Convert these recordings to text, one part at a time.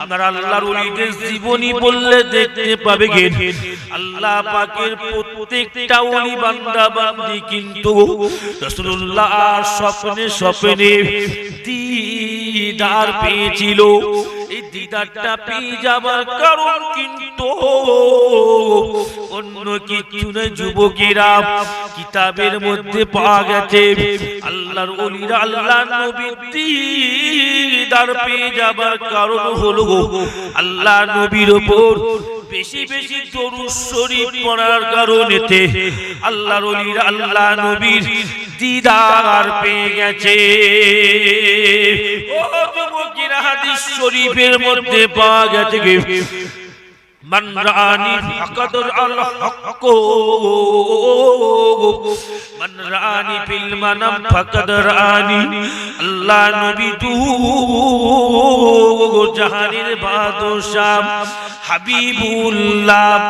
আপনারা আল্লাহর ওলিদের জীবনী বললে দেখতে পাবে আল্লাহ পাকের প্রত্যেকটা ওলি বান্দা বান্দি কিন্তু রাসূলুল্লাহ স্বপ্নে স্বপ্নে দিদার পেয়েছিল। এই দিদারটা পেয়ে যাবার কারণ কিন্তু অন্য কিছু নয় যুবকেরা, কিতাবের মধ্যে পাওয়া গেছে আল্লাহর ওলিরা আল্লাহর নবীর দিদার পেয়ে যাবার কারণ হলো আল্লাহর নবীর উপর বেশি বেশি দরুদ শরীফ পড়ার কারণেতে আল্লাহর ওলিরা আল্লাহর নবীর দিদার পেয়ে গেছে। ও যুবকেরা, হাদিস শরীফের মধ্যে পাওয়া গেছে মান রাআনি ফাকাদ আল হক, মান রাআনি ফিল মানাম ফাকাদ রাআনি। আল্লাহ নবী তু জাহানের বাদশাহ হাবিবুল্লাহ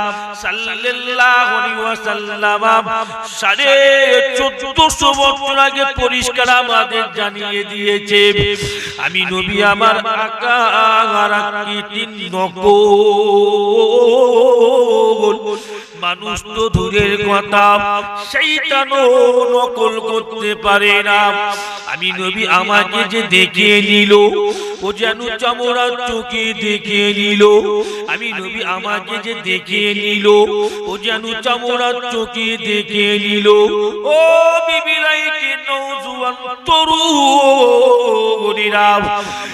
সাল্লাল্লাহু আলাইহি ওয়াসাল্লাম 1450 বছর আগে পরিষ্কার আমাদের জানিয়ে দিয়েছে, আমি নবী আমার আকা আর আকৃতির নকল। মানুষ তো দূরের কথা, শয়তানও নকল করতে পারে না। আমি নবী আমাকে যে দেখিয়ে নিল, ও যেন চামড়ার চোখে দেখিয়ে নিল। আমি নবী আমাকে যে দেখিয়ে নিল, ও যেন চামড়ার চোখে দেখিয়ে নিল। ও বিবিরাইকে নওজোয়ান তরুণীরা,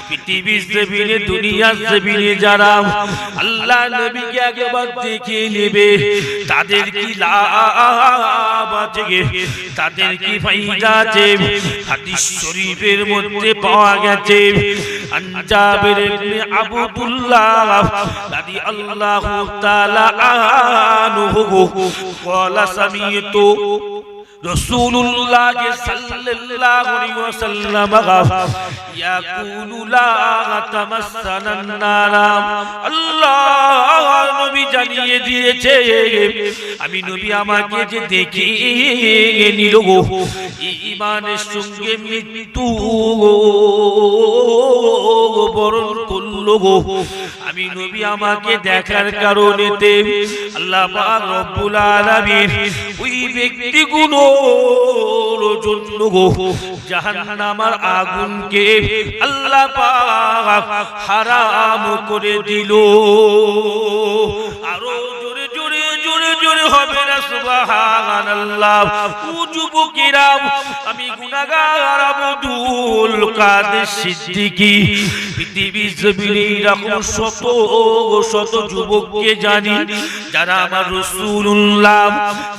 পৃথিবীর জমিনে দুনিয়ার জমিনে যারা আল্লাহ নবীকে একবার দেখিয়ে নেবে তাদের কি লাভ আছে, তাদের কি ফায়দা আছে? হাদিস শরীফের মধ্যে পাওয়া গেছে জাবের ইবনে আব্দুল্লাহ রাদিয়াল্লাহু তাআলা আনহু ক্বালা সামিতু রাসূলুল্লাহ সাল্লাল্লাহু আলাইহি ওয়াসাল্লাম ইয়াকুলু লা তামাসসানান নারা। আল্লাহ নবী জানিয়ে দিয়েছে, আমি নবী আমাকে যে দেখিয়ে নিল ঈমানের সঙ্গে মৃত্যু বরণ করল। আমি নবী আমাকে দেখার কারণেতে আল্লাহ পাক রব্বুল আলামিন ওই ব্যক্তিগুলোর জন্য জাহান্নামের আগুনকে আল্লাহ পাক হারাম করে দিল। আরো জোরে জোরে জোরে জোরে হবে না সুবহানাল্লাহ। ও যুবকেরা, আমি গুনাহগার আব্দুল কাদের সিদ্দিকী পৃথিবীর জমিনে এরকম শত শত যুবককে জানি যারা আমার রাসূলুল্লাহ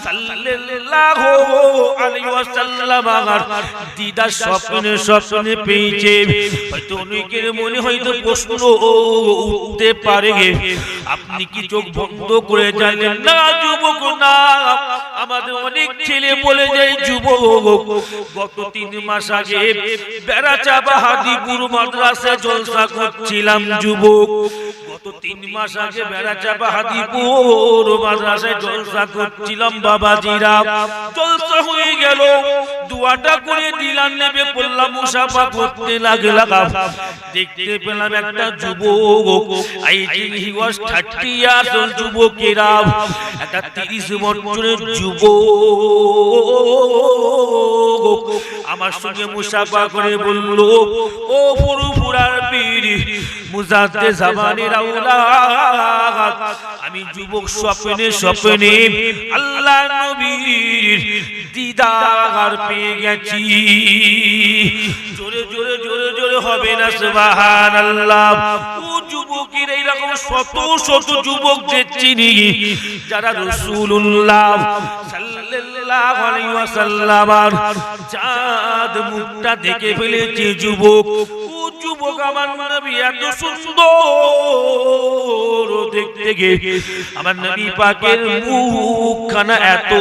সাল্লাল্লাহু আলাইহি ওয়াসাল্লাম আমার দিদার স্বপ্নে স্বপ্নে পেয়েছে। হয়তো অনেকের মনে হয়তো প্রশ্ন উঠতে পারে, আপনি কি চোখ বন্ধ করে জানেন না যুবক? না, আমাদের অনেক ছেলে বলে যায় যুবক। গত 3 মাস আগে বেড়াচাপা হাদিপুর মাদ্রাসায় জলসা করছিলাম যুবক। গত 3 মাস আগে বেড়াচাপা হাদিপুর মাদ্রাসায় জলসা করছিলাম বাবাজিরা। জলসা হয়ে গেল, দুয়াটা করে দিলাম, নেমে পড়লাম, মুসাফা করতে লাগলাম। দেখতে পেলাম একটা যুবক, I think he was 30 years old যুবকেরা, একটা 30 বছরের যুবক আমার সঙ্গে মুসাফা করে বলল, ও ফুরফুরার পীর মুজাদ্দেদ জামানের আওলাদ, আমি যুবক স্বপ্নে স্বপ্নে আল্লাহ নবীর দিদার পেয়ে গেছি। জোরে জোরে জোরে জোরে হবে না সুবহানাল্লাহ। ও যুবকের এইরকম শত শত যুবক যে চিনি যারা রাসূলুল্লাহ সাল্লাল্লাহু আলাইহি ওয়াসাল্লামের চাঁদ মুখটা দেখে ফেলেছে যুবক। ও যুবক, আমার নবী এত সুন্দর দেখতে গে, আমার নবী পাকের মুখখানা এত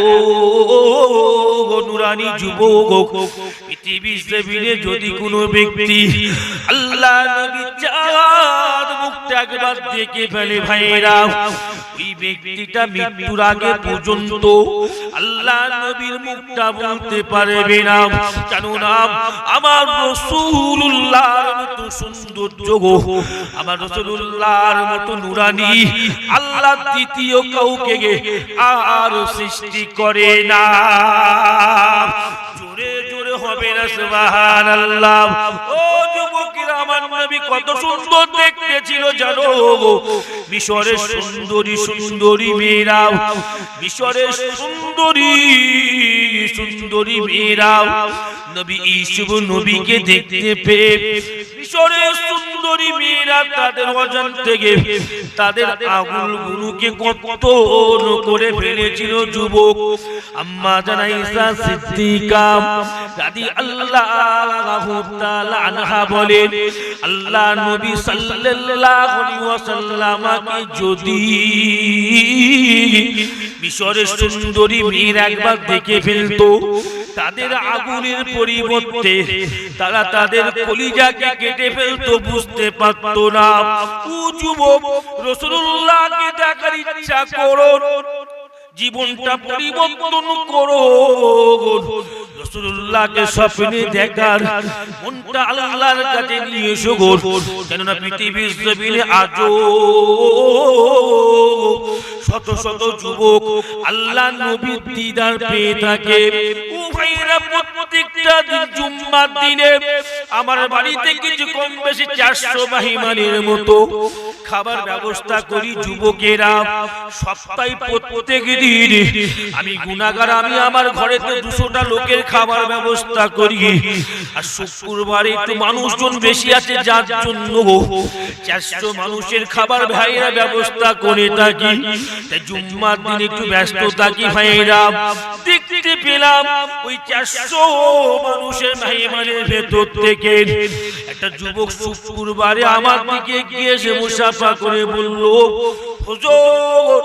নুরানি যুবক পৃথিবীর জমিনে যদি কোনো ব্যক্তি আল্লাহ নবী চাঁদ মুখটা একবার দেখে ফেলে ভাইরা, ওই ব্যক্তিটা মৃত্যুর আগে পর্যন্ত আল্লাহ নবীর মুখটা বলতে পারবে না। কেননা আমার রাসূলুল্লাহর মতো সৌন্দর্য গো, আমার রাসূলুল্লাহর মতো নুরানি আল্লাহ দ্বিতীয় কাউকে আর সৃষ্টি করে না। জোরে জোরে হবে না সুবহানাল্লাহ। ও যুবকেরা, আমার নবী কত সুন্দর দেখতে ছিল জানো? মিশরের সুন্দরী সুন্দরী মেয়েরা, মিশরের সুন্দরী সুন্দরী মেয়েরা নবী ইউসুফ নবীকে দেখতে পেয়ে মিশরের সুন্দরী মেয়েরা তাদের অজান থেকে তাদের আঙুলগুলোকে কত করে ফেলেছিল যুবক। আম্মা জান আয়েশা সিদ্দিকা রাদিয়াল্লাহু তাআলা আনহা বলেন, আল্লাহ নবী সাল্লাল্লাহু আলাইহি ওয়াসাল্লামকে যদি মিশরের সুন্দরী মেয়েরা একবার দেখে ফেলতো, তাদের আগুনের পরিবর্তে তারা তাদের কলিজাকে কেটে ফেলতো, বুঝতে পারতো না। ও যুবক, রাসূলুল্লাহকে দেখার ইচ্ছা করো, জীবনটা পরিবর্তন করো। রাসূলুল্লাহকে স্বপ্নে দেখার মনটা আল্লাহর কাছে নিয়ে এসো গো। কেননা পৃথিবীর জমিনে আজও শত শত যুবক আল্লাহ নবীর দিদার পেয়ে থাকে। ও ভাইরা, প্রত্যেকটা দিন জুম্মার দিনে আমার বাড়িতে কিছু কম বেশি 400 মেহমানের মতো খাবার ব্যবস্থা করি যুবকেরা। সপ্তাহে প্রত্যেক দিন আমি গুনাহগার, আমি আমার ঘরেতে 200টা লোকের খাবার ব্যবস্থা করি। আর শুক্রবারে একটু মানুষজন বেশি আছে, যার জন্য 400 মানুষের খাবার ভাইরা ব্যবস্থা করে থাকি। তাই জুম্মার দিন একটু ব্যস্ত থাকি ভাইরা। দেখতে পেলাম ওই 400 মানুষের মেহমানের ভেতর থেকে একটা যুবক শুক্রবারে আমার দিকে গিয়ে এসে মুসাফা করে বলল, হুজুর,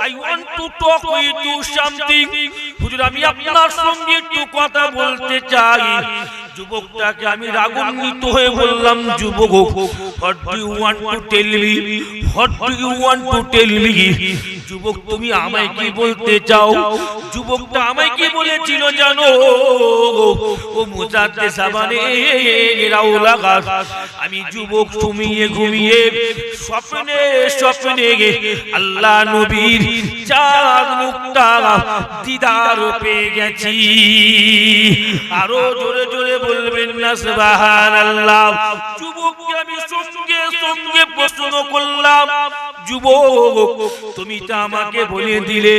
I want to talk with you something. হুজুর, আমি আপনার সঙ্গে একটু কথা বলতে চাই। যুবকটাকে আমি রাগান্বিত হয়ে বললাম, যুবক, what do you want to tell me? What do you want to tell me? যুবক, তুমি আমায় কি বলতে চাও? যুবকটা আমায় কি বলেছিল জানো? ও মুজাদ্দে সাবানে রাউলাগা, আমি যুবক ঘুমিয়ে ঘুমিয়ে স্বপ্নে স্বপ্নে আল্লাহ নবীর চাঁদ মুখটা দিদার পেয়ে গেছি। আরো জোরে জোরে বলবেন না সুবহানাল্লাহ। যুবককে আমি সঙ্গে সঙ্গে প্রশ্ন করলাম, যুবক, তুমি তো আমাকে বলে দিলে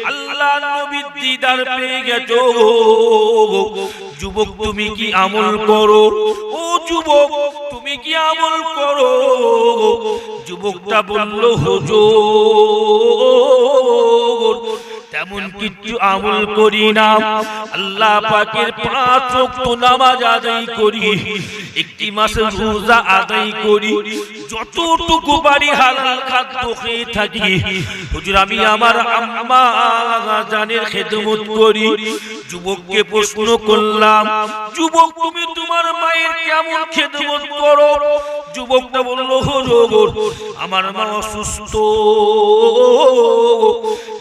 আল্লাহ নবীর দিদার পেয়ে গেছো, যুবক তুমি কি আমল করো? ও যুবক, তুমি কি আমল করো? যুবকটা বলল, হুজুর, তেমন কিছু আমল করি না। আল্লাহ পাকের 5 ওয়াক্ত নামাজ আদায় করি, একটি মাসের রোজা আদায় করি, যতটুকু পারি হালাল খাদ্য খেয়ে থাকি। হুজুর, আমি আমার আম্মা জানের খেদমত করি। যুবককে প্রশ্ন করলাম, যুবক, তুমি তোমার মায়ের কেমন খেদমত করো? যুবকটা বলল, হুজুর, আমার মা অসুস্থ,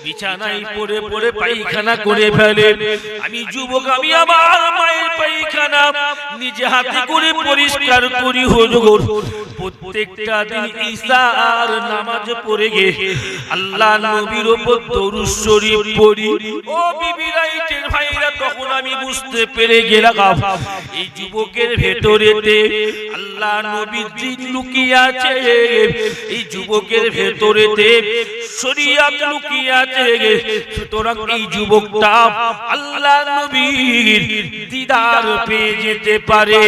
বিছানায় পড়ে পড়ে পায়খানা করে ফেলে। আমি যুবক, আমি আমার মায়ের পায়খানা নিজে হাতে করে পরিষ্কার করি। হুজুর, প্রত্যেকটা দিন ইশার নামাজ পড়ে গে আল্লাহ নবীর উপর দরুদ শরীফ পড়ি। ও বিবি রাইটের ভাইরা, তখন আমি বুঝতে পেরে গেলাম এই যুবকের ভেতরেতে আল্লাহ নবীর জিন লুকিয়ে আছে, এই যুবকের ভেতরেতে শরীয়ত লুকিয়ে আছে। সুতরাং এই যুবকটা আল্লাহ নবীর দিদার পেয়ে যেতে পারে।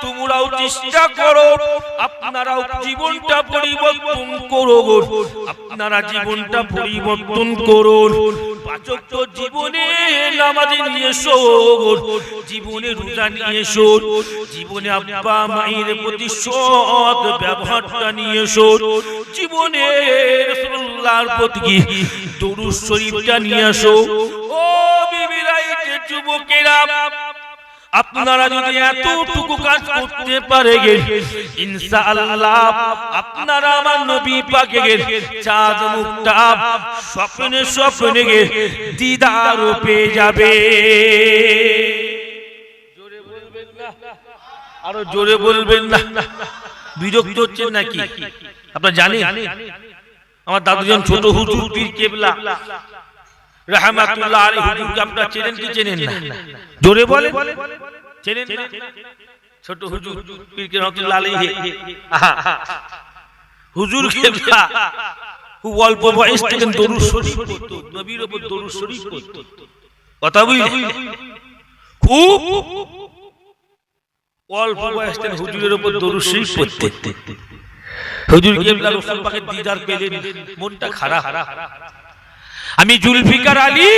তোমরাও চেষ্টা করো, আপনারাও জীবনটা পরিবর্তন করো, আপনারা জীবনটা পরিবর্তন করুন। 5 ওয়াক্ত জীবনে নামাজ নিয়ে এসো, জীবনে রোজা নিয়ে এসো, জীবনে আব্বা মায়ের প্রতি সৎ ব্যবহারটা নিয়ে এসো, জীবনে রাসূলুল্লাহর প্রতি দরুদ শরীফটা নিয়ে এসো। ও বিবি রাইট যুবকেরা আপনারা যদি এতটুকু কাজ করতে পারেন ইনশাআল্লাহ আপনারা আমার নবী পাকের চাঁদ মুখটা স্বপ্নে স্বপ্নে দিদার পেয়ে যাবে। জোরে বলবেন না, আরো জোরে বলবেন না। বিরক্ত হচ্ছেন নাকি? আপনারা জানেন আমার দাদুজান ছোট হুজুর পীর কেবলা রাহমাতুল্লাহ আলাইহি হুজুরকে আপনারা চেনেন কি চেনেন না? জোরে বলেন, চেনেন না? ছোট হুজুর পীর কেবলা রাহমাতুল্লাহ আলাইহি হুজুর কেবলা খুব অল্প বয়স থেকে দরুদ শরীফ পড়তো, নবীর উপর দরুদ শরীফ পড়তো। কথা বুঝলেন? খুব অল্প বয়স থেকে হুজুরের উপর দরুদ শরীফ পড়তে। হুজুর কেবলা রাসূল পাকের দিদার পেলেন, মনটা খারাপ। আমি জুলফিকার আলী,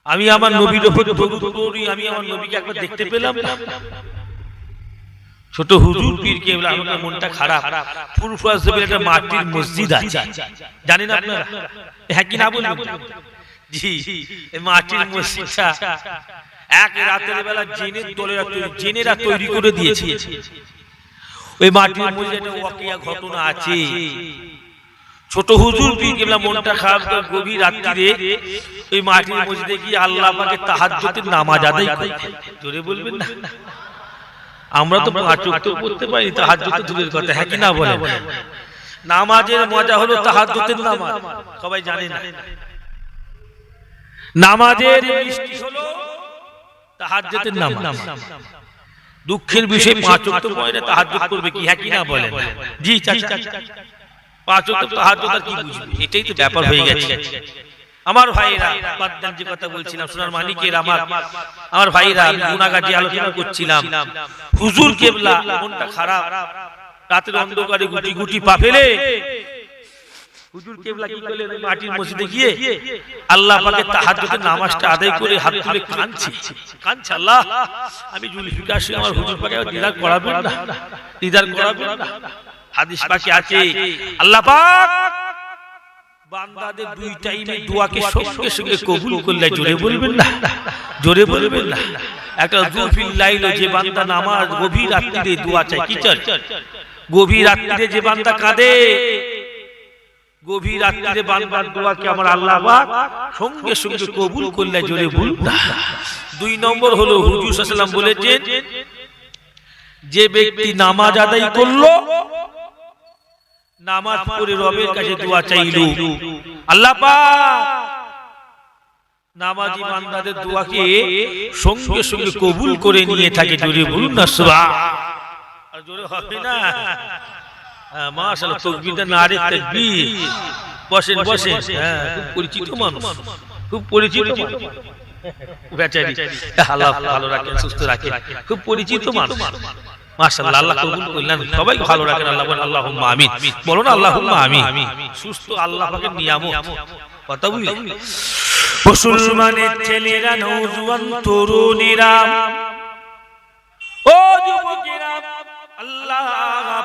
আমি আমার নবীর উপর দরুদ পড়ি, আমি আমার নবীকে একবার দেখতে পেলাম। ছোট হুজুর পীর কেবলা আমার মনটা খারাপ। ফুরফুরা জমির একটা মাটির মসজিদ আছে, জানেন আপনারা? হ্যাঁ কি না বলবেন? জি, এই মাটির মসজিদটা এক রাতের বেলা জেনেরা তৈরি করে দিয়েছে। ওই মাটির মসজিদে একটা ওয়াকিয়া ঘটনা আছে। ছোট হুজুর পীর কেবলা মনটা খারাপ করে গভীর রাত্রিরে ওই মাটির মসজিদে গিয়ে আল্লাহ পাকের তাহাজ্জুদের নামাজ আদায় করতেন। জোরে বলবেন না? আমরা তো পাঁচ ওয়াক্ত পড়তে পারি, তাহাজ্জুদ তো দূরের কথা। হ্যাঁ কি না বলেন? নামাজের মজা হলো তাহাজ্জুদের নামাজ, সবাই জানে না। নামাজের মিষ্টি হলো তাহাজ্জুদের নামাজ। দুঃখের বিষয় পাঁচ ওয়াক্ত পড়ে তাহাজ্জুদ করবে কি? হ্যাঁ কি না বলেন? জি চাচা, পাঁচ ওয়াক্ত তাহাজ্জুদ আর কি বুঝবে? এটাই তো ব্যাপার হয়ে গেছে। আমার ভাইরা, বাদদান যে কথা বলছিলাম, সোনার মানিকের আমার ভাইরা, আমি গুনাহগার যে আলোচনা করছিলাম, হুজুর কেবলা মনটা খারাপ, রাতের অন্ধকারে গুটি গুটি পা ফেলে হুজুর কেবলা কি করলেন? মাটির মসজিদে গিয়ে আল্লাহ পাকের তাহাজ্জুদের নামাজটা আদায় করে হাত তুলে কাঁদছে। আল্লাহ, আমি জুলফিকার সিং আমার হুজুর পাকে দিদার করাবেন না, দিদার করাবেন না। হাদিস পাকে আছে আল্লাহ পাক বান্দাদের দুই টাইমে দোয়াকে সঙ্গে সঙ্গে কবুল করলে। জোরে বলবেন না, জোরে বলবেন না। একটা জুলফিল লাইল, যে বান্দা নামাজ গভীর রাত্রিতে দোয়া চায়, কি চায়? গভীর রাত্রিতে যে বান্দা কাঁদে, গভীর রাত্রিতে বান্দার দোয়াকে আমার আল্লাহ পাক সঙ্গে সঙ্গে কবুল করলে। জোরে বলবেন না। দুই নম্বর হলো হুজুর সাল্লাল্লাহু আলাইহি ওয়াসাল্লাম বলেছেন, যে ব্যক্তি নামাজ আদায় করলো, নামাজ পড়ে রবের কাছে দোয়া চাইলো, আল্লাহ পাক নামাজি বান্দাদের দোয়াকে সঙ্গে সঙ্গে কবুল করে নিয়ে থাকে। জোরে বলুন না সুবহান। আর জোরে হবে না? মাশাআল্লাহ, তাকবীরটা নারে তাকবীর। বসেন বসেন। হ্যাঁ, খুব পরিচিত মানুষ, খুব পরিচিত মানুষ বেচারি। আল্লাহ ভালো রাখেন, সুস্থ রাখেন, খুব পরিচিত মানুষ। মাশাআল্লাহ, আল্লাহ কবুল করলেন, সবাই ভালো রাখেন। আল্লাহ বলেন আল্লাহুম্মা আমিন। বলুন আল্লাহুম্মা আমিন। সুস্থ আল্লাহ পাকের নিয়ামত। কথা বুঝলেন? মুসলমানের ছেলেরা, নওজোয়ান তরুণীরা, ও যুবকেরা, আল্লাহ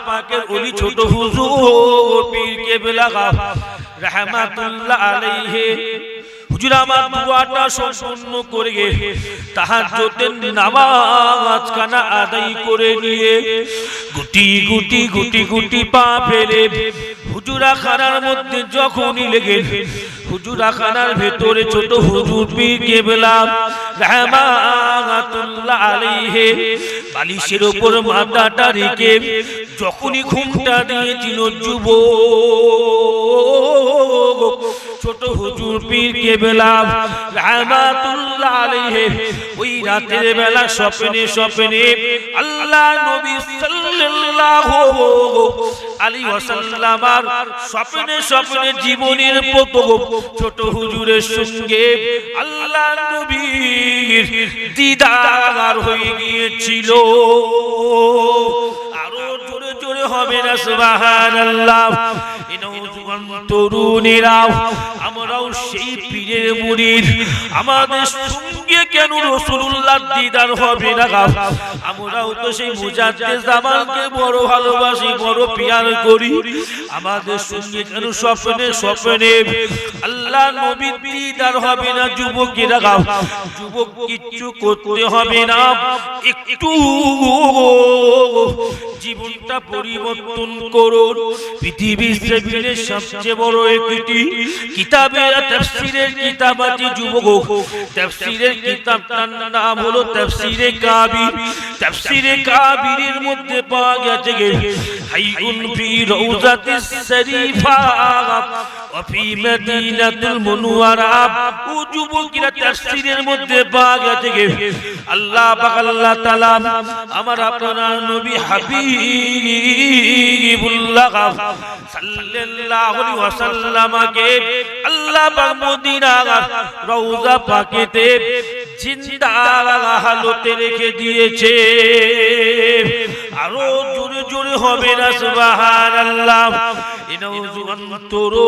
পাকের ওলি ছোট হুজুর পীর কেবলা রাহমাতুল্লাহ আলাইহি হুজুর আমার দোয়াটা সম্পূর্ণ করে তাহাজ্জুদের নামাজ খানা আদায় করে নিয়ে গুটি গুটি গুটি গুটি পা ফেলে হুজুরাখানার মধ্যে যখনই লেগে, হুজুরাখানার ভেতরে ছোট হুজুর পীর কেবলা রাহমাতুল্লাহ আলাইহি বালিশের উপর মাথাটা রেখে যখনই ঘুমটা দিয়েছিল যুবক, ছোট হুজুর পীর কেবলা রাহমাতুল্লাহ আলাইহি ওই রাতের বেলা স্বপ্নে স্বপ্নে আল্লাহ নবী সাল্লাল্লাহু আলাইহি ওয়াসাল্লাম স্বপ্নে স্বপ্নে জীবনের প্রথম ছোট হুজুরের সঙ্গে আল্লাহ নবীর দিদার হয়ে গিয়েছিল। আরো জোরে জোরে হবে না সুবহানাল্লাহ। তরুণেরা আমরাও সেই পীরের মুরিদ আমাদের সঙ্গে কেন রাসূলুল্লাহর দিদার হবে না আমরাও তো সেই মুজাদ্দিদ জামালকে বড় ভালোবাসি বড় পিয়ার করি আমাদের সঙ্গে কেন স্বপ্নে স্বপ্নে আল্লাহ নবীর দিদার হবে না যুবকেরা যুবক কিচ্ছু করতে হবে না একটু জীবনটা পরিবর্তন করুন পৃথিবীর জমিনে সবচেয়ে বড় একটি কিতাবের তাফসীরের কিতাব আছে যুবক তাফসীরের কিতাবটার নাম হলো তাফসীরে কাবির তাফসীরে কাবিরের মধ্যে পাওয়া গেছে হাইউন ফি রাউজাতিস শরীফা ওয়া ফি মদিনাতুল মুনওয়ারা ও যুবকেরা তাফসীরের মধ্যে পাওয়া গেছে আল্লাহ পাক আল্লাহ তাআলা আমার আপনার নবী হাবিবুল্লাহ সাল্লাল্লাহু আলাইহি ওয়াসাল্লামকে আল্লাহ পাক মদিনার রওজা পাকেতে জিন্দা হালতে রেখে দিয়েছে আরো জোরে জোরে হবে না সুবহানাল্লাহ ইনউজুন তুরু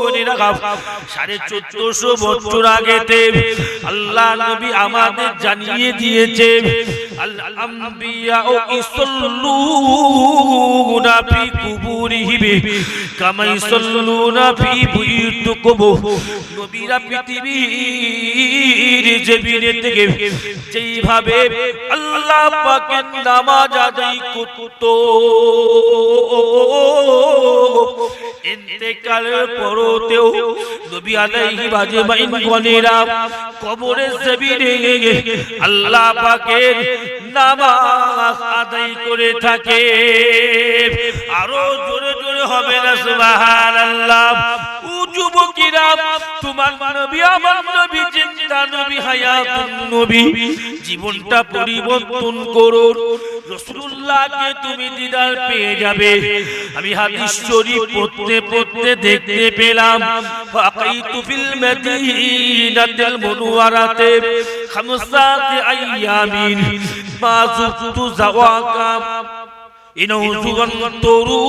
1450 বছর আগেতে আল্লাহ নবী আমাদের জানিয়ে দিয়েছে আল আম্বিয়া ইসাল্লুনা ফি কুবুরিহিম কামা ইসাল্লুনা ফি বুয়ুতিকুম নবীরা পৃথিবীর জমিনে থেকে যেইভাবে আল্লাহ পাকের নামাজ আদায় করত ইন্তেকালের পরেও নবী আলাইহি ওয়াসাল্লাম গনেরা কবরের জমিনে আল্লাহ পাকের নামাজ আদায় করে থাকে আরো জোরে জোরে হবে না সুবহানাল্লাহ ও যুবকেরা তোমার নবী আমার নবী জিন্দা নবী হায়াতুন নবী জীবনটা পরিবর্তন করো রাসূলুল্লাহকে তুমি দিদার পেয়ে যাবে আমি হাদিস শরীফ পড়তে পড়তে দেখতে পেলাম ফাকাইতু ফিল মদিনাতিল মুনওয়ারাতে খামসাতি আইয়ামিন মা যুতু যাওয়াকা ইনউজুন তরুণেরা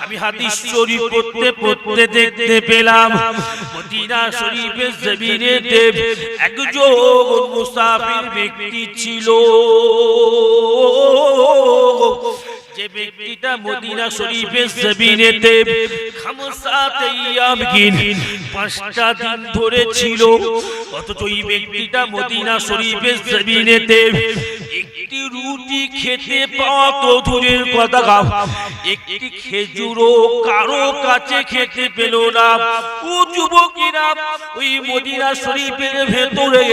আমি হাদিস শরীফ পড়তে পড়তে দেখতে পেলাম মদিনা শরীফের জমিনেতে একজন মুসাফির ব্যক্তি ছিল যে ব্যক্তিটা মদিনা শরীফের জমিনেতে খামসাতে ইয়ামিন 5টা দিন ধরে ছিল অথচ এই ব্যক্তিটা মদিনা শরীফের জমিনেতে একটি রুটি খেতে পাওয়া তো দূরের কথা একটি খেজুরও কারো কাছে খেতে পেল না ও যুবকেরা ওই মদিনা শরীফের ভেতরে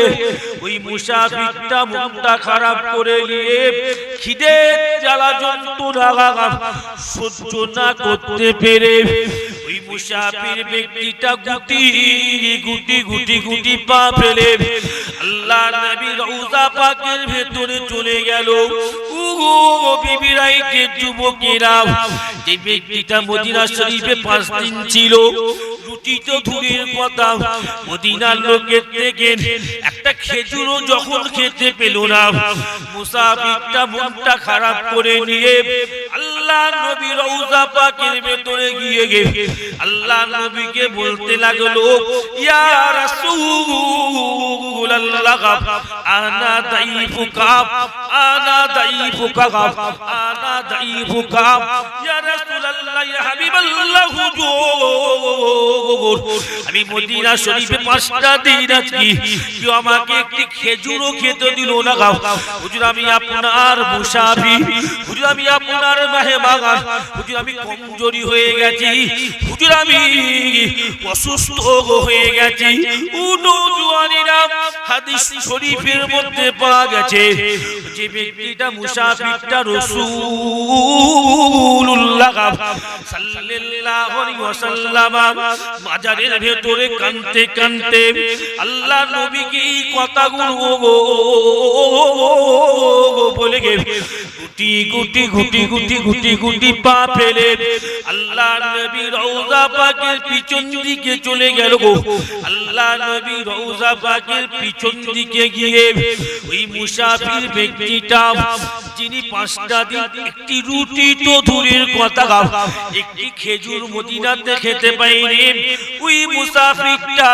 ওই মুসাফিরটা মনটা খারাপ করে নিয়ে খিদে জ্বালা যন্ত্রণা সহ্য না করতে পেরে ওই মুসাফির ব্যক্তিটা গুটি গুটি গুটি গুটি পা ফেলে আল্লাহ নবী রওজা পাকের ভেতরে চলে গেল ওগো বিবিরাইকে যুবকেরা যে ব্যক্তিটা মদিনা শরীফে 5 দিন ছিল রুটি তো দূরের কথা মদিনার লোকের থেকে একটা খেজুরও যখন খেতে পেল না মুসাফিরটা মনটা খারাপ করে নিয়ে আল্লাহ নবী রওজা পাকের ভেতরে গিয়ে আল্লাহ নবীকে বলতে লাগলো ইয়া রাসূলুল্লাহ আনা দাইফুকা আনা দাইফুকা আনা দাইফুকা ইয়া রাসূলুল্লাহ ইয়া হাবিবাল্লাহ হুজুর আমি মদিনা শরীফে 5টা দিন আছি কেউ আমাকে একটি খেজুরও খেতে দিল না হুজুর আমি আপনার মুসাফির হুজুর আমি আপনার মেহমান হুজুর আমি কমজোরি হয়ে গেছি হুজুর আমি অসুস্থ হয়ে গেছি উনুজওয়ানিরা হাদিস শরীফের মধ্যে পাওয়া গেছে যে ব্যক্তিটা মুসাফিরটা রাসূলুল্লাহ সাল্লাল্লাহু আলাইহি ওয়াসাল্লাম বাজারের ভেতরে কাঁদতে কাঁদতে আল্লাহ নবীকে এই কথাগুলো বলে গুটি গুটি গুটি গুটি গুটি গুটি পা ফেলে আল্লাহ নবী রওজা পাকের পিছন দিকে চলে গেল আল্লাহ নবী রওজা পাকের পিছন দিকে গিয়ে ওই মুসাফির ব্যক্তি ব্যক্তিটা যিনি 5টা দিন একটি রুটি তো দূরের কথা একটি খেজুর মদিনাতে খেতে পায়নি, ওই মুসাফিরটা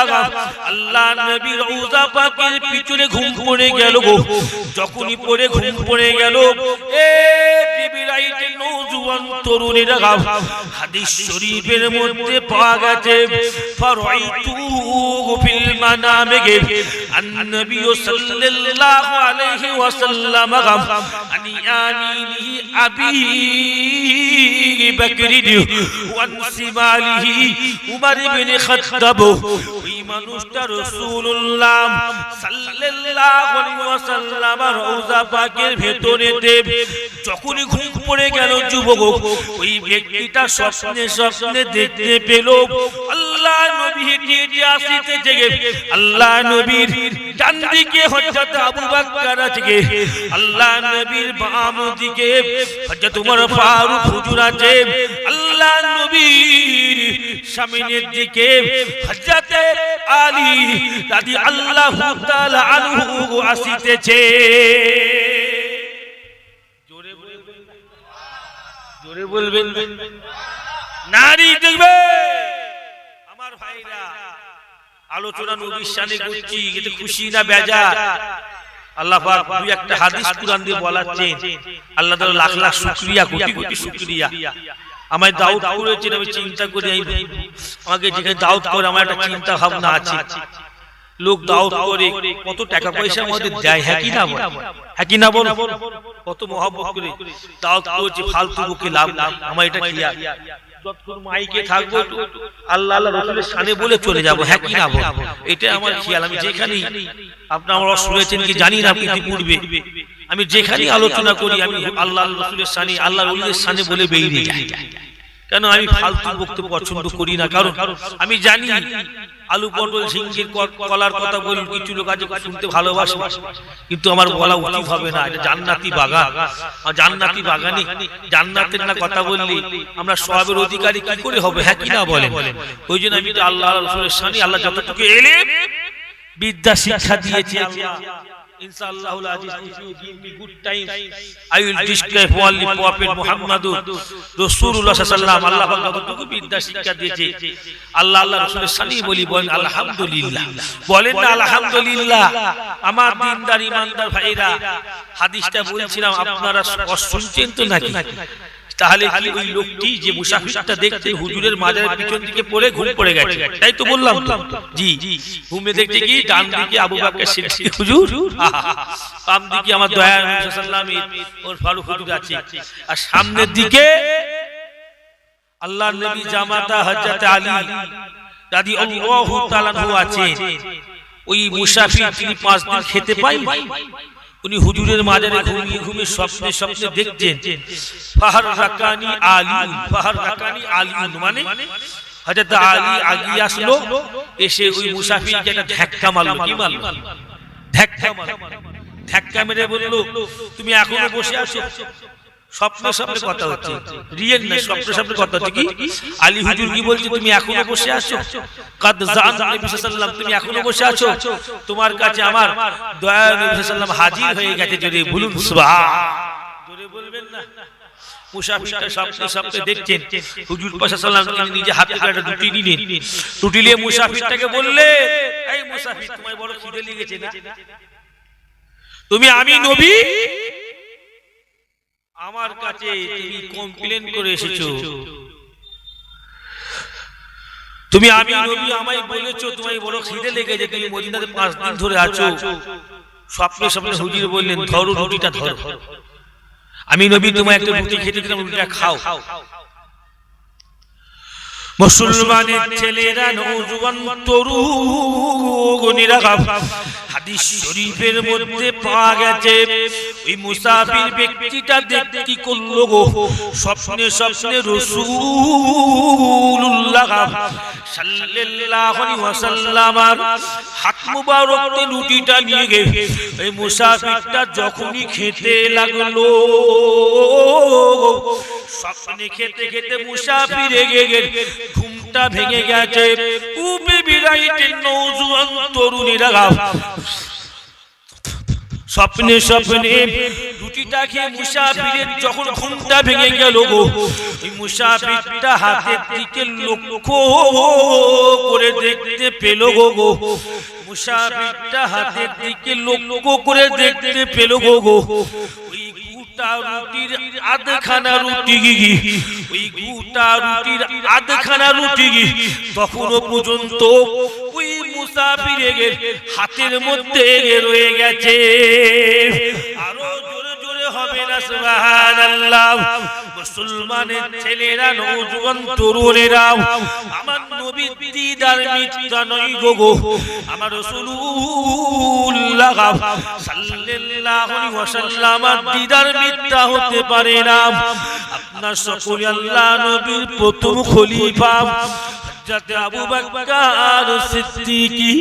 আল্লাহ নবীর রওজা পাকের পিছনে ঘুম পড়ে গেল। যখনই পড়ে ঘুম পড়ে গেল, এ বিবিরাইটের নওজোয়ান তরুণীরা হাদিস শরীফের মধ্যে পাওয়া গেছে ফারাইতু ফিল মানামে আন-নবী সাল্লাল্লাহু আলাইহি ওয়াসাল্লাম আনি আমিনিহি আবি বকর ওয়া সিমালিহি উমর ইবনে খাত্তাব। ওই মানুষটা রাসূলুল্লাহ সাল্লাল্লাহু আলাইহি ওয়াসাল্লাম রওজা পাকের ভেতরেতে যখনই ঘুম পড়ে গেল যুবক, ওই ব্যক্তিটা স্বপ্নে স্বপ্নে দেখতে পেল আল্লাহ নবী হেঁটে আসিতেছে। আল্লাহ নবীর ডান দিকে হযরত আবু বকর আছে, আল্লাহ নবীর বাম দিকে হযরত ওমর ফারুক হুজুর আছে, আল্লাহ নবীর সামনের দিকে হযরত আলী রাদিয়াল্লাহু তাআলা আনহু আসিতেছে। জোরে বলবেন নারী দেখবে। আমার ভাইরা, আলোচনা নবীর শানে করছি, এতে খুশি না বেজার? আল্লাহ পাক দুই একটা হাদিস কুরআন দিয়ে বলাচ্ছেন। আল্লাহ তাআলা লাখ লাখ শুকরিয়া, কোটি কোটি শুকরিয়া। আমায় দাওয়াত করেছেন, আমি চিন্তা করি আমাকে যেখানে দাওয়াত করে আমার একটা চিন্তা ভাবনা আছে। লোক দাওয়াত করে কত টাকা পয়সা আমাদের দেয়, হ্যাঁ কি না বল? হ্যাঁ কি না বল? কত মহব্বত করে দাওয়াত করছে, ফালতু বকে লাভ নাই। আমার এটা কি যতক্ষণ মাইকে থাকবো আল্লাহ আল্লাহ রাসূলের শানে বলে চলে যাব, হ্যাঁ কি না বল? এটা আমার খেয়াল। আমি যেখানেই আপনারা শুনেছেন কি জানি না, পূর্বে আমি যেখানেই আলোচনা করি আমি আল্লাহ রাসূলের শানে, আল্লাহর ওলিদের শানে বলে বেরিয়ে যাই। কেন? আমি ফালতু বক্তব্য পছন্দ করি না। কারণ আমি জানি আলু পটল ঝিঙ্গের কলার কথা বলি, কিছু লোক আছে শুনতে ভালোবাসে, কিন্তু আমার বলা উচিত হবে না। এটা জান্নাতি বাগান, জান্নাতি বাগানে জান্নাতের না কথা বললে আমরা সওয়াবের অধিকারী কি করে হবে, হ্যাঁ কি না বলেন? ওই জন্য আমি আল্লাহ রাসূলের শানে, আল্লাহ যতটুকু ইলম বিদ্যা শিক্ষা দিয়েছে, আল্লাহ inshallah aziz, if you give me good time I will describe only prophet Muhammad Rasulullah sallallahu alaihi wasallam। আল্লাহ যতটুকু বিদ্যা শিক্ষা দিয়েছে আল্লাহ আল্লাহ রাসূলের শানে বলি, বলেন আলহামদুলিল্লাহ, বলেন না আলহামদুলিল্লাহ। আমার দিনদার ইমানদার ভাইরা, হাদিসটা বলছিলাম আপনারা শুনছেন তো নাকি? তাহলে কি ওই লোকটি যে মুসাফিরটা দেখতে হুজুরের মাজারের পিছন দিকে পড়ে ঘুম পড়ে গেছে, তাই তো বললাম তো? জি, ঘুমে দেখতে কি ডান দিকে আবু বকর সিদ্দিক হুজুর, বাম দিকে আমার দয়ার নবী সাল্লাল্লাহু আলাইহি ওয়াসাল্লাম ওর ফারুক হুজুর আছে, আর সামনের দিকে আল্লাহর নবী জামাতা হযরত আলী রাদিয়াল্লাহু তাআলা আনহু আছে। ওই মুসাফির তিনি 5 দিন খেতে পায়, উনি হুজুরের মাজারে ঘুমিয়ে ঘুমিয়ে স্বপ্নে স্বপ্নে দেখছেন ফাহার রাকানি আলী, ফাহার রাকানি আলী মানে হযরত আলী আগিয়ে আসলো, এসে ওই মুসাফিরকে একটা ধাক্কা মারলো। কি মারলো? ধাক্কা মারলো। ধাক্কা মেরে বলল, তুমি এখনো বসে আছো? স্বপ্নে স্বপ্নে কথা হচ্ছে, রিয়েল না, স্বপ্নে স্বপ্নে কথা হচ্ছে। কি আলী হুজুর কি বলছে? তুমি এখনো বসে আছো? কাদ জান নবী সাল্লাল্লাহু আলাইহি ওয়াসাল্লাম, তুমি এখনো বসে আছো? তোমার কাছে আমার দয়ার নবী সাল্লাল্লাহু আলাইহি ওয়াসাল্লাম হাজির হয়ে গেছে। জোরে বলুন সুবহান। জোরে বলবেন না? মুসাফিরটা স্বপ্নে স্বপ্নে দেখছেন হুজুর পাক সাল্লাল্লাহু আলাইহি ওয়াসাল্লাম নিজে হাতে একটা রুটি নিলেন, রুটি নিয়ে মুসাফিরটাকে বললে, এই মুসাফির তোমার বড় খিদে লেগেছে না? তুমি আমি নবী আমার কাছে তুমি কমপ্লেইন করে এসেছো, তুমি আমি নবী আমায় বলেছো তোমায় বড় খিদে লেগেছে, তুমি মদিনাতে 5 দিন ধরে আছো। স্বপ্নে স্বপ্নে হুজুর বললেন, ধরো রুটিটা ধরো, আমি নবী তোমায় একটা রুটি খেতে দিলাম, রুটিটা খাও। মুসলমানের ছেলেরা, নওজোয়ান তরুণীরা, হাদিস শরীফের মধ্যে পাওয়া গেছে ওই মুসাফির ব্যক্তিটা দেখতে কি করলো গো? স্বপ্নে স্বপ্নে রাসূলুল্লাহ সাল্লাল্লাহু আলাইহি ওয়াসাল্লাম হাত মুবারক রুটিটা নিয়ে গিয়ে এই মুসাফিরটা যখনই খেতে লাগলো, স্বপ্নে খেতে খেতে মুসাফির রেগে গেল, ঘুমটা ভেঙে গেছে। উবে বিরাইতে নওজোয়ান তরুণীরা স্বপ্নে স্বপ্নে রুটিটা খেয়ে মুসাফিরের যখন ঘুমটা ভেঙে গেল গো, ওই মুসাফিরটা হাতের দিকে লক্ষ্য করে দেখতে পেল গো, মুসাফিরটা হাতের দিকে লক্ষ্য করে দেখতে পেল গো, ওই গোটা রুটির আধখানা রুটি, ওই গোটা রুটির আধখানা রুটি তখনও পর্যন্ত ওই মুসাফিরের হাতের মধ্যে রয়ে গেছে। আরো জোরে জোরে হবে না সুবহানাল্লাহ। মুসলমানের ছেলেরা, নওজোয়ান তরুণেরা, আমার নবীর দিদার মিথ্যা নয় গো, আমার রাসূলুল্লাহ সাল্লাল্লাহু আলাইহি ওয়াসাল্লাম দিদার মিথ্যা হতে পারে না। আপনার সকলে আল্লাহ নবীর প্রথম খলিফা হযরত আবু বকর সিদ্দিকী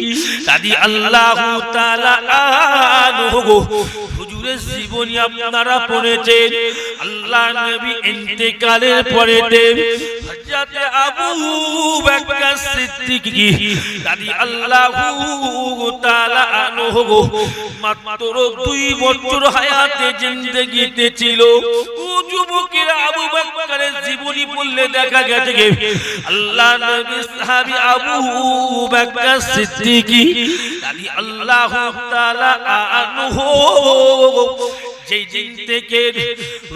রাদিয়াল্লাহু তাআলা আনহু, হুজুরের জীবনী আপনারা পড়েছেন। আল্লাহ নবী ইন্তেকালের পরে হযরত আবু বকর সিদ্দিকী রাদিয়াল্লাহু তাআলা আনহু মাত্র 2 বছর হায়াতে জিন্দেগিতে ছিল। ও যুবকেরা, আবু বকরের জীবনী পড়লে দেখা গেছে আল্লাহ নবীর সাহাবী আবু বকর সিদ্দিকী রাদিয়াল্লাহু তাআলা আনহু যেই দিন থেকে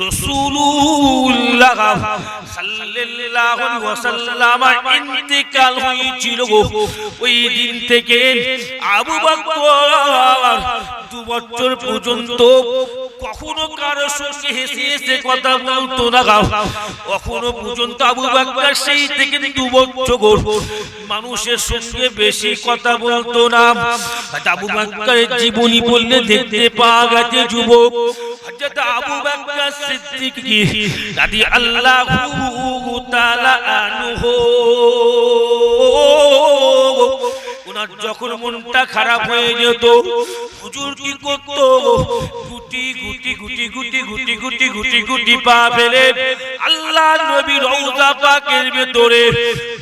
রাসূলুল্লাহ সাল্লাল্লাহু আলাইহি ওয়াসাল্লাম ইন্তেকাল হয়েছিল, ওই দিন থেকে আবু বকর 2 বছর পর্যন্ত কখনো কারো সঙ্গে হেসে হেসে কথা বলতো না। কখনো পর্যন্ত আবু বকর সেই থেকে 2 বছর মানুষের সঙ্গে বেশি কথা বলতো না। আবু বকরের জীবনী পড়লে দেখতে পাওয়া গেছে যুবক হযরত আবু বকর সিদ্দিকী রাদিয়াল্লাহু তাআলা আনহু, ওনার যখন মনটা খারাপ হয়ে যেত, হুজুর কি করত? গুটি গুটি গুটি গুটি গুটি গুটি গুটি গুটি পা ফেলে আল্লাহ নবীর রওজা পাকের ভিতরে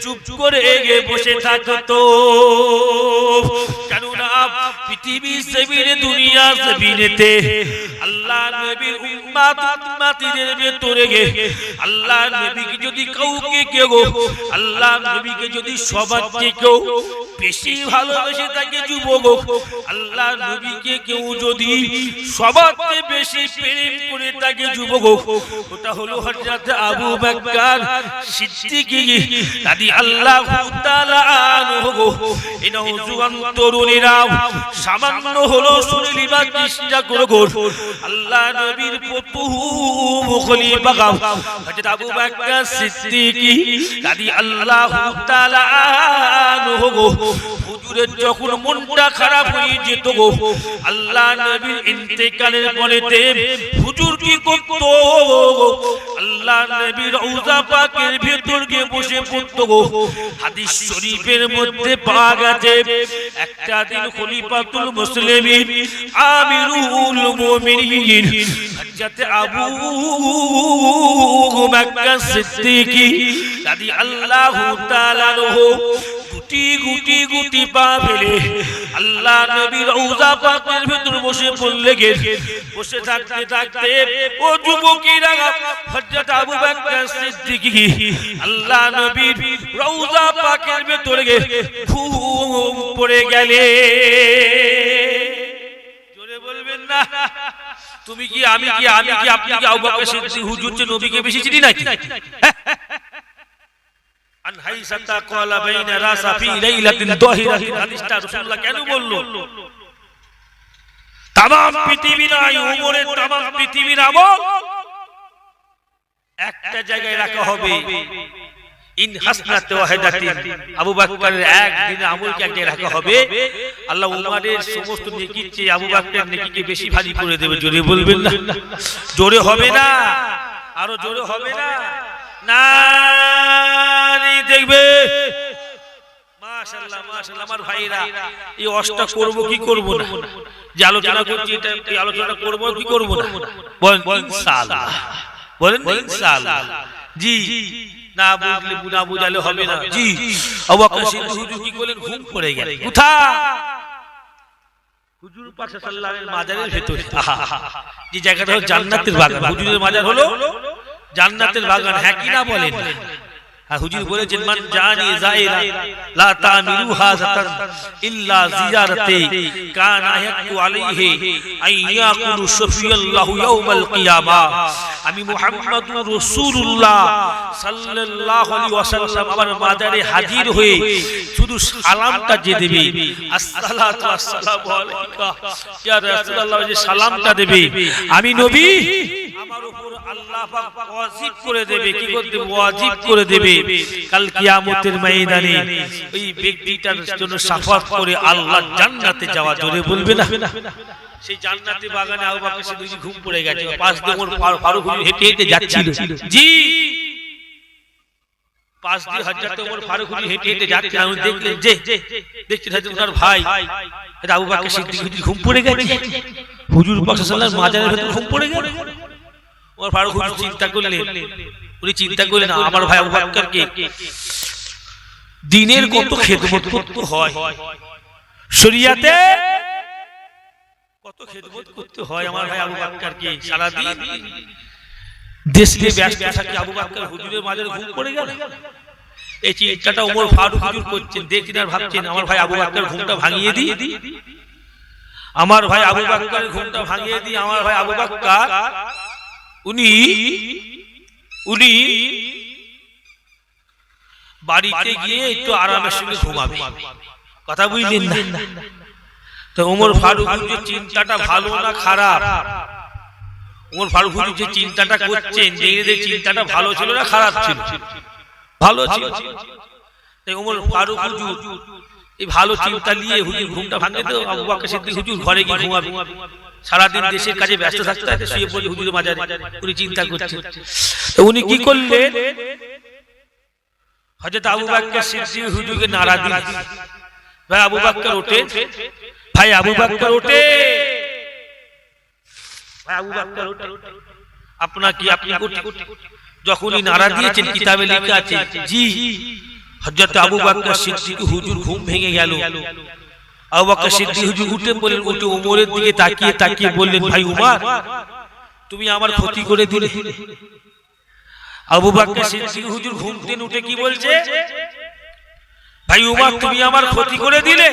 চুপ করে এগিয়ে বসে থাকতো। কেননা পৃথিবী জমিনে, দুনিয়া জমিনেতে আল্লাহ নবীর উম্মত উম্মতিদের ভিতরে আল্লাহ নবীকে যদি কাউকে কেউ, আল্লাহ নবীকে যদি সবার থেকেও বেশি ভালোবেসে থাকে যুবক, আল্লাহ নবীকে কেউ যদি সবার থেকে বেশি প্রেম করে থাকে যুবক, ওটা হলো হযরত আবু বকর সিদ্দিকী রাদিয়াল্লাহু তাআলা আনহু। এই নওজোয়ান তরুণীরা সামান্য হলো শুনে নিবার চেষ্টা করো, আল্লাহ নবীর প্রথম খলিফা হযরত আবু বকর সিদ্দিকী রাদিয়াল্লাহু তাআলা আনহু, হুজুরের যখন মনটা খারাপ হয়ে যেত গো, আল্লাহ নবীর ইন্তেকালের পরেতে হুজুর কি করত? আল্লাহ নবীর রওজা পাকের ভিতর গিয়ে বসে পড়ত গো। হাদিস শরীফের মধ্যে পাওয়া গেছে একটা দিন খলিফাতুল মুসলিমিন আমিরুল মুমিনিন হযরত আবু বকর সিদ্দিকী রাদিয়াল্লাহু তাআলা আনহু গুটি গুটি গুটি পা ফেলে আল্লাহ নবীর রওজা পাকের ভিতর বসে পড়লে বসে থাকতে থাকতে ও যুবকেরা হযরত আবু বকর সিদ্দিকী আল্লাহ নবীর রওজা পাকের ভিতরে ঘুম পড়ে গেলে। জোরে বলবেন না? তুমি কি, আমি কি, আমি কি, আপনি কি আবু বকর সিদ্দিকী হুজুর যে নবীকে বেশি চিনি নাকি? আন হাইসাতা ক্বালা বাইনা রাসা ফি লাইলাতিন দাহিরাতিন, হাদিসটা রাসূলুল্লাহ কেন বলল? तमाम পৃথিবী নয়, উমরের तमाम পৃথিবীর আমল একটা জায়গায় রাখা হবে। ইন হাসনাত ওয়াহিদাতিন, আবু বকরের একদিনের আমলকে এক জায়গায় রাখা হবে। আল্লাহ উমরের সমস্ত নেকির চেয়ে আবু বকরের নেকিকে বেশি ভারী করে দেবে। জোরে বলবেন না? জোরে হবে না? আরো জোরে হবে না? নারী দেখবে। মাশাআল্লাহ মাশাআল্লাহ আমার ভাইরা, এই অষ্টা করব কি করব না, যে আলোচনা করছি এটা এই আলোচনা করব কি করব না, বলেন ইনশাআল্লাহ, বলেন ইনশাআল্লাহ। জি না বুঝলে না বুঝালে হবে না। জি আবু বকর সিদ্দিকী হুজুর কি করলেন? ঘুম পড়ে গেলেন। কোথায়? হুজুর পাক সাল্লাল্লাহু আলাইহি মাজারের ভেতরে যে জায়গাটা হলো জান্নাতের বাগান, হুজুরের মাজার হলো জান্নাতের বাগান, হ্যাঁ কি না বলেন? হুজুর বলেছেন মান জানি যায়রা লা তামিলু হাযাতান ইল্লা জিয়ারাতে কানা ইয়াকু আলাইহি আইয়াকুলু শাফিয়াল্লাহু ইয়াউমাল কিয়ামা। আমি মুহাম্মদুর রাসূলুল্লাহ সাল্লাল্লাহু আলাইহি ওয়াসাল্লাম আমার মাজারে হাজির হয়ে শুধু সালামটা যে দেবে, আসসালাতু ওয়াসসালামু আলাইকা ইয়া রাসূলুল্লাহ, যে সালামটা দেবে আমি নবী আমার উপর আল্লাহ পাক ওয়াজিব করে দেবে, কি করতে ওয়াজিব করে দেবে, কাল কিয়ামতের ময়দানে ওই ব্যক্তিটার জন্য শাফাত করে আল্লাহ জান্নাতে যাওয়া। জোরে বলবে না? সেই জান্নাতি বাগানে আবু বকর সিদ্দিক ঘুম পড়ে গেছে, পাশ দিয়ে ওমর ফারুক হেঁটে হেঁটে যাচ্ছিল। জি, পাশ দিয়ে হযরত ওমর ফারুক হেঁটে হেঁটে যাচ্ছিল, উনি দেখলেন যে দেখছেন হযরত ওনার ভাই আবু বকর সিদ্দিক ঘুম পড়ে গেছে, হুজুর পাক সাল্লাল্লাহু আলাইহি ওয়াসাল্লাম মাজারের ভিতর ঘুম পড়ে গেল। ওমর ফারুক চিন্তা করলেন, উনি চিন্তা করলেন আমার ভাই আবু বকরকে দ্বীনের কত খেদমত করতে হয়, শরীয়তে কত খেদমত করতে হয় আমার ভাই আবু বকরকে, সারা দিন দেশ নিয়ে ব্যস্ত থাকে, আবু বকর হুজুরের মাঝে ঘুম পড়ে গেল। এই চিন্তাটা ওমর ফারুক হুজুর করছেন, দেখছেন আর ভাবছেন আমার ভাই আবু বকর ঘুমটা ভাঙিয়ে দিই, আমার ভাই আবু বকর ঘুমটা ভাঙিয়ে দিই। আমার ভাই আবু বকর উনি বাড়িতে গিয়ে একটু আরামের সঙ্গে ঘুমাবে, কথা বুঝলেন না? তো ওমর ফারুক যে চিন্তাটা ভালো না খারাপ, ওমর ফারুক যে চিন্তাটা করছেন যে চিন্তাটা ভালো ছিল না খারাপ ছিল? ভালো ছিল। তাই ওমর ফারুক হুজুর এই ভালো চিন্তা নিয়ে হুজুর ঘুমটা ভাঙে, তো আবু বকর সিদ্দিক হুজুর ঘরে গিয়ে ঘুমাবে, সারাদিন দেশের কাজে ব্যস্ত থাকতে হয়, শুয়ে পড়ে হুজুরের মাজারে উনি চিন্তা করছেন। তো উনি কি করলেন, হযরত আবু বকর সিদ্দিক হুজুরকে নাড়া দিলেন, ভাই আবু বকর ওঠে, ভাই আবু বকর ওঠে, ভাই আবু বকর ওঠে, আপনার কি আপনি ওঠে? যখনই নাড়া দিয়েছেন কিতাবে লেখা আছে জি হযরত আবু বকর সিদ্দিক হুজুর ঘুম ভেঙে গেল। আবু বকর সিদ্দিক হুজুর উঠে বললেন, উঠে ওমরের দিকে তাকিয়ে তাকিয়ে বললেন, ভাই উমর তুমি আমার ক্ষতি করে দিলে। আবু বকর সিদ্দিক হুজুর ঘুম থেকে উঠে কি বলছে, ভাই উমর তুমি আমার ক্ষতি করে দিলে।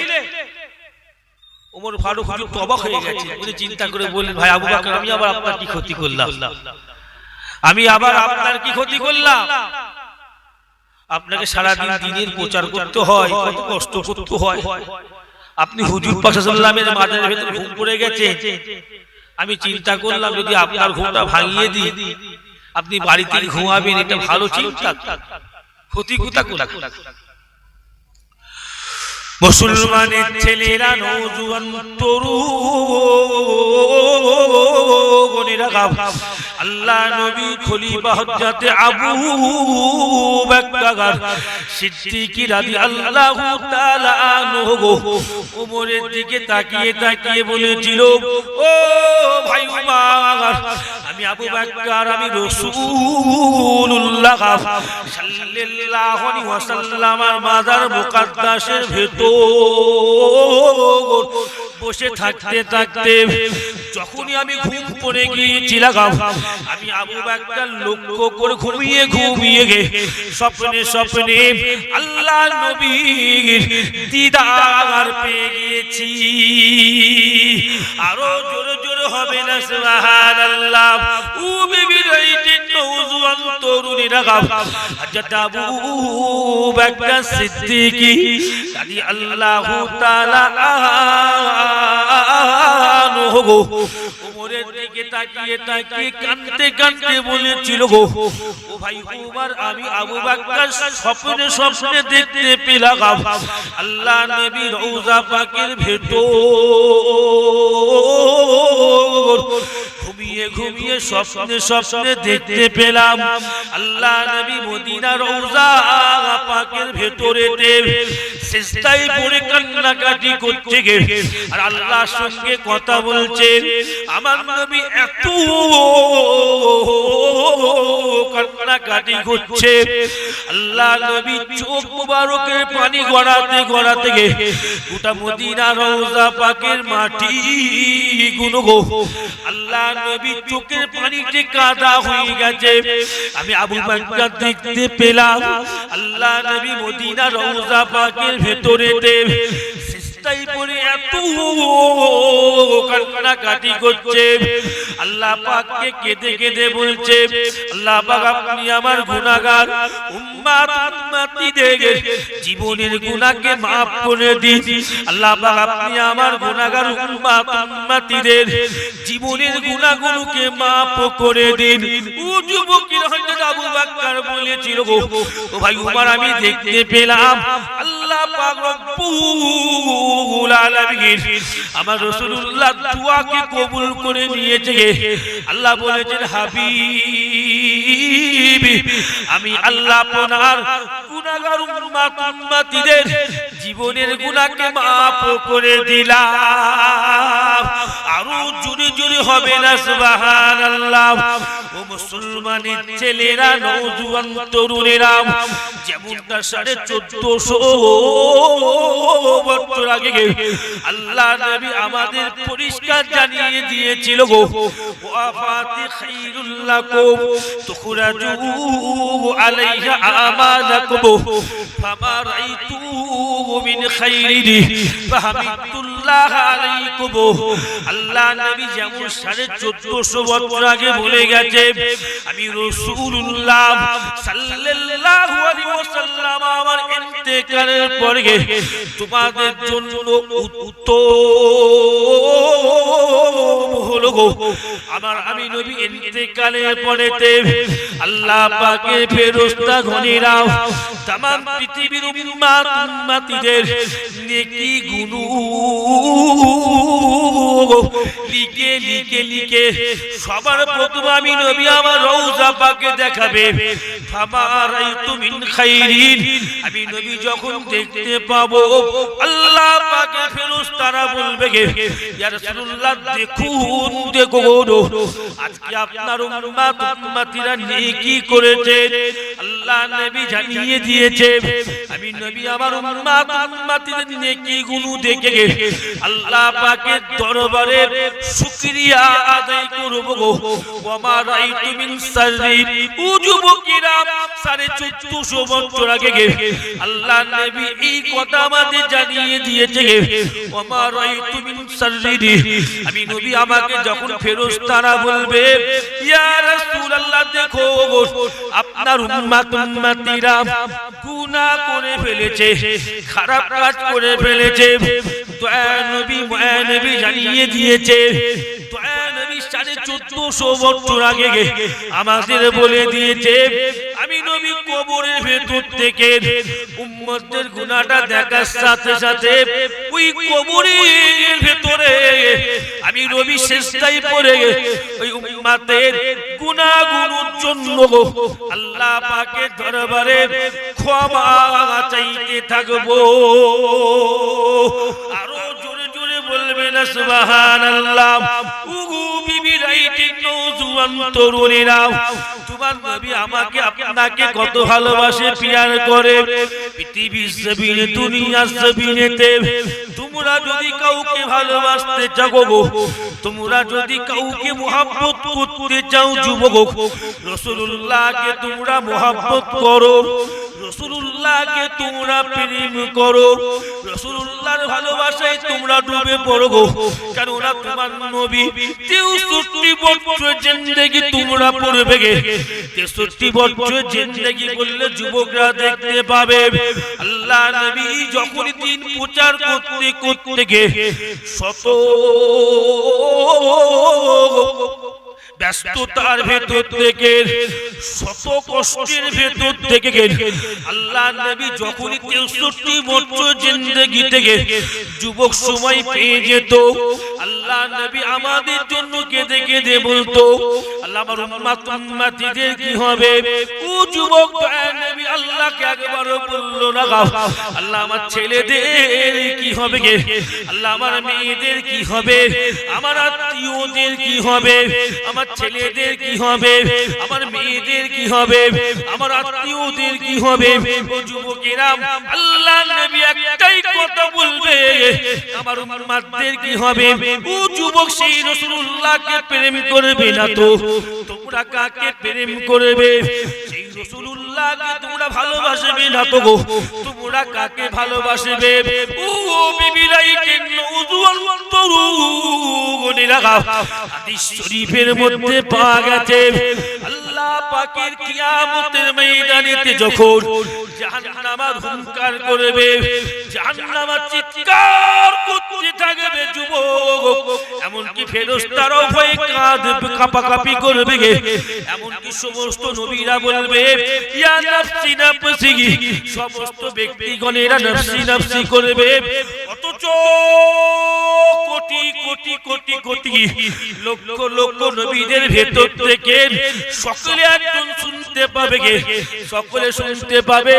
ওমর ফারুক হুজুর তো অবাক হয়ে গেছে, উনি চিন্তা করে বললেন, ভাই আবু বকর আমি আবার আপনার কি ক্ষতি করলাম, আমি আবার আপনার কি ক্ষতি করলাম? আপনাকে সারাদিন দ্বীনের প্রচার করতে হয়, কত কষ্ট করতে হয়, আপনি হুজুর পাক সাল্লাল্লাহু আলাইহি ওয়াসাল্লামের মাজারের ভিতর ঘুম পড়ে গেছে, আমি চিন্তা করলাম যদি আপনার ঘুমটা ভাঙিয়ে দিই আপনি বাড়িতে ঘুমাবেন, এটা ভালো চিন্তা, ক্ষতি কোথা করে? মুসলমানের ছেলেরা নওজোয়ান তরুণেরা আল্লাহ নবী খলিফা হযরত আবু বকর সিদ্দিক রাদিয়াল্লাহু তাআলা আনহু ওমরের দিকে তাকিয়ে তাকিয়ে বলেছিল, ও ভাই উমর আমি আবু বকর আমি রাসূলুল্লাহ সাল্লাল্লাহু আলাইহি ওয়াসাল্লামের মাজার মুকদ্দাসের ভেতর বসে থাকতে থাকতে যখনই আমি ঘুম পড়ে গিয়েছিলাম, আমি আবু বকর লক্ষ্য করে ঘুমিয়ে ঘুমিয়ে স্বপ্নে স্বপ্নে আল্লাহ নবীর দিদার পেয়ে গিয়েছি। আরো জোরে জোরে হবে না সুবহানাল্লাহ। ও বিবির এই নওজোয়ান তরুণীরা হযরত আবু বকর সিদ্দিক রাদিয়াল্লাহু তাআলা আনহু ওমরের দিকে তাকিয়ে তাকিয়ে কাঁদতে কাঁদতে বলেছিল, গো ও ভাই উমর আমি আবু বকর স্বপ্নে স্বপ্নে দেখতে পেলাম আল্লাহ নবী রওজা পাকের ভেতর ঘুমিয়ে ঘুমিয়ে স্বপ্নে স্বপ্নে দেখতে পেলাম আল্লাহ নবী মদিনা রওজা পাকের ভেতরে সিজদায় পড়ে কান্নাকাটি করতে আর আল্লাহর সঙ্গে কথা বলছে। আমার নবী এত কান্নাকাটি করছে। আল্লাহ নবী চোখ মুবারকের পানি গড়াতে গড়াতে গোটা মদিনা রওজা পাকের মাটি গুলো আল্লাহ নবী চোখের পানিতে কাদা হয়ে গেছে। আমি আবু বকর দেখতে পেলাম আল্লাহ নবী মদিনা রওজা পাকের ভেতরেতে সিজদায় পড়ে এত কান্নাকাটি করছে। আল্লাহ পাককে কেঁদে কেঁদে বলছে, আল্লাহ পাক আপনি আমার গুনাহগার উম্মতদের জীবনের গুনাহকে maaf করে দিন। আল্লাহ পাক আপনি আমার গুনাহগার উম্মতদের জীবনের গুনাহগুলোকে maaf করে দিন। ও যুবকের হযরত আবু বকর বলেছিল, ও ভাই উমর আমি দেখতে পেলাম আল্লাহ পাক রব্বুল আলামিন আমার রাসূলুল্লাহ দুআকে কবুল করে নিয়েছে। আল্লাহ বলেছেন, হাবিব আমি আল্লাহ আপনার গুনাহগার উম্মতদের জীবনের গুনাহকে maaf করে দিলাম। আরো জোরে জোরে হবে না সুবহানাল্লাহ। ও মুসলমানের ছেলেরা, নওজোয়ান তরুণেরা, যেমনটা 1450 বছর আগে আল্লাহ নবী আমাদের পরিষ্কার জানিয়ে দিয়েছিল, ওয়াফাতি খায়রুল লাকুম তুখরাজু আলাইহা আমালাকুম ফামা রাইতু মিন খায়রিহি ফাহামিদুল্লাহ আলাইকুম। আল্লাহ নবী যেমন 1450 বছর আগে বলে গেছে, আমি রাসূলুল্লাহ সাল্লাল্লাহু আলাইহি ওয়াসাল্লাম আমার ইন্তেকালের পরে তোমাদের জন্য উত্তম হলো আমার আমি নবী ইন্তেকালের পরেতে আল্লাহ পাকের ফেরেশতা গণেরা तमाम পৃথিবীর উম্মতদের নেকি গুনাহ লিখে লিখে লিখে সবার প্রথম আমি নবী আমার রওজা পাকে দেখাবে। ফামারাইতু মিন খাইরিন আমি নবী যখন দেখতে পাবো আল্লাহ পাকের ফেরেশতারা বলবে, ইয়া রাসূলুল্লাহ দেখুন দেখুন আজকে আপনার উম্মতরা নেকি করেছে। আল্লাহ নবী জানিয়ে দিয়েছে, আমি নবী আমার উম্মতদের নেকি গুলো দেখে আল্লাহ পাকের দরবারে শুকরিয়া আদায় করব। ওয়া মা রাইতু মিন সাররি ও যুবকেরা 1450 বছর আগে আল্লাহ নবী এই কথা আমাদের জানিয়ে দিয়েছে, ওয়া মা রাইতু মিন সাররি আমি নবী আমাকে যখন ফেরেশতারা বলবে, ইয়া রাসূলুল্লাহ দেখো আপনার উম্মতরা গুনাহ করে ফেলেছে, খারাপ কাজ করে ফেলেছে। দয়া নবী জানিয়ে দিয়েছে, দয়া নবী 1450 বছর আগে আমাদের বলে দিয়েছে, আমি নবী কবরের ভেতর থেকে উম্মতদের গুনাহটা দেখার সাথে সাথে ওই কবরের ভেতরে আমি নবী সিজদায় পড়ে ওই উম্মতের গুনাহগুলোর জন্য আল্লাহ পাকের দরবারে ক্ষমা চাইতে থাকবো। আরো জোরে জোরে বলবেন সুবহানাল্লাহ। উগু বিবি রাইটিং নওজোয়ান তরুণীরা, তোমার নবী আমাকে আপনাকে কত ভালোবাসে, পিয়ার করে। পৃথিবীর জমিনে দুনিয়ার জমিনেতে তোমরা যদি কাউকে ভালোবাসতে চাও, তোমরা যদি কাউকে মুহাব্বত করতে চাও যুবক, রাসূলুল্লাহকে তোমরা মুহাব্বত করো, রাসূলুল্লাহকে তোমরা প্রেম করো, রাসূলুল্লাহর ভালোবাসায় তোমরা ডুবে পড়ো। কেননা তোমার নবী 63 বছর জিন্দেগি তোমরা পড়বে। 63 বছর জিন্দেগি বললে যুবকরা দেখতে পাবে আল্লাহ নবী যখন দিন প্রচার করতে করতে শত ব্যস্ততার ভেতর থেকে, শত কষ্টের ভেতর থেকে আল্লাহ নবী যখনই 63 বছর জিন্দেগি থেকে যুবক সময় পেয়ে যেত, আল্লাহ আল্লাহ নবী আমাদের জন্য কেঁদে কেঁদে বলতো আল্লাহ আমার উম্মতিদের কি হবে? ও যুবক নবী আল্লাহকে একবারও বললো না আল্লাহ আমার ছেলেদের কি হবে গে? আল্লাহ আমার মেয়েদের কি হবে? আমার আত্মীয়দের কি হবে? আমার ছেলেদের কি হবে? আমার মেয়েদের কি হবে? আমার আত্মীয়দের কি হবে? ও যুবকেরা আল্লাহ নবী একটাই কথা বলবে আমার উম্মতদের কি হবে? ও যুবক সেই রাসূলুল্লাহকে প্রেম করবে না তো তোমরা কাকে প্রেম করবে? সেই রাসূলুল্লাহকে তোমরা ভালোবাসবে না তো গো তোমরা কাকে ভালোবাসবে? ও বিবিরা নওজওয়ান তরুণীরা হাদিস শরীফের মধ্যে পাওয়া গেছে আল্লাহ পাকের কিয়ামতের ময়দানেতে যখন জাহান্নাম হুঙ্কার করবে জাহান্নাম চিৎকার করতে থাকবে যুবক এমন কি ফেরেশতারাও ভয়ে কাঁদবে কাঁপাকাঁপি করবে এমন কি সমস্ত নবীরা বলবে ইয়া নাফসি নাফসি সমস্ত ব্যক্তিগণেরা নাফসি নাফসি করবে অথচ কোটি কোটি কোটি কোটি লক্ষ লক্ষ নবীদের ভেতর থেকে সকলে একজন শুনতে পাবে সকলে শুনতে পাবে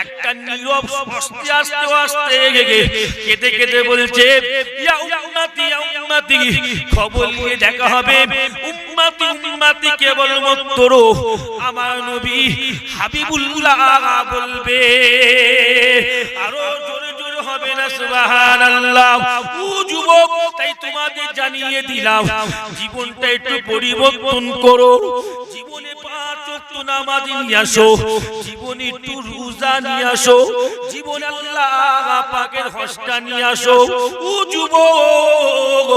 একটা নীরব আস্তে আস্তে আস্তে কেঁদে কেঁদে বলছে ইয়া উম্মতি ইয়া উম্মতি খবর নিয়ে দেখা হবে উম্মতি উম্মতি কেবলমাত্র আমার নবী হাবিবুল্লাহ বলবে আরো জোরে জোরে হবে না সুবহানাল্লাহ। ও যুবক তাই তোমাদের জানিয়ে দিলাম জীবনটা একটু পরিবর্তন করো জীবনে 5 ওয়াক্ত নামাজ নিয়ে আসো জীবনে একটু রোজা নিয়ে আসো জীবনে আল্লাহ পাকের হজটা নিয়ে আসো। ও যুবক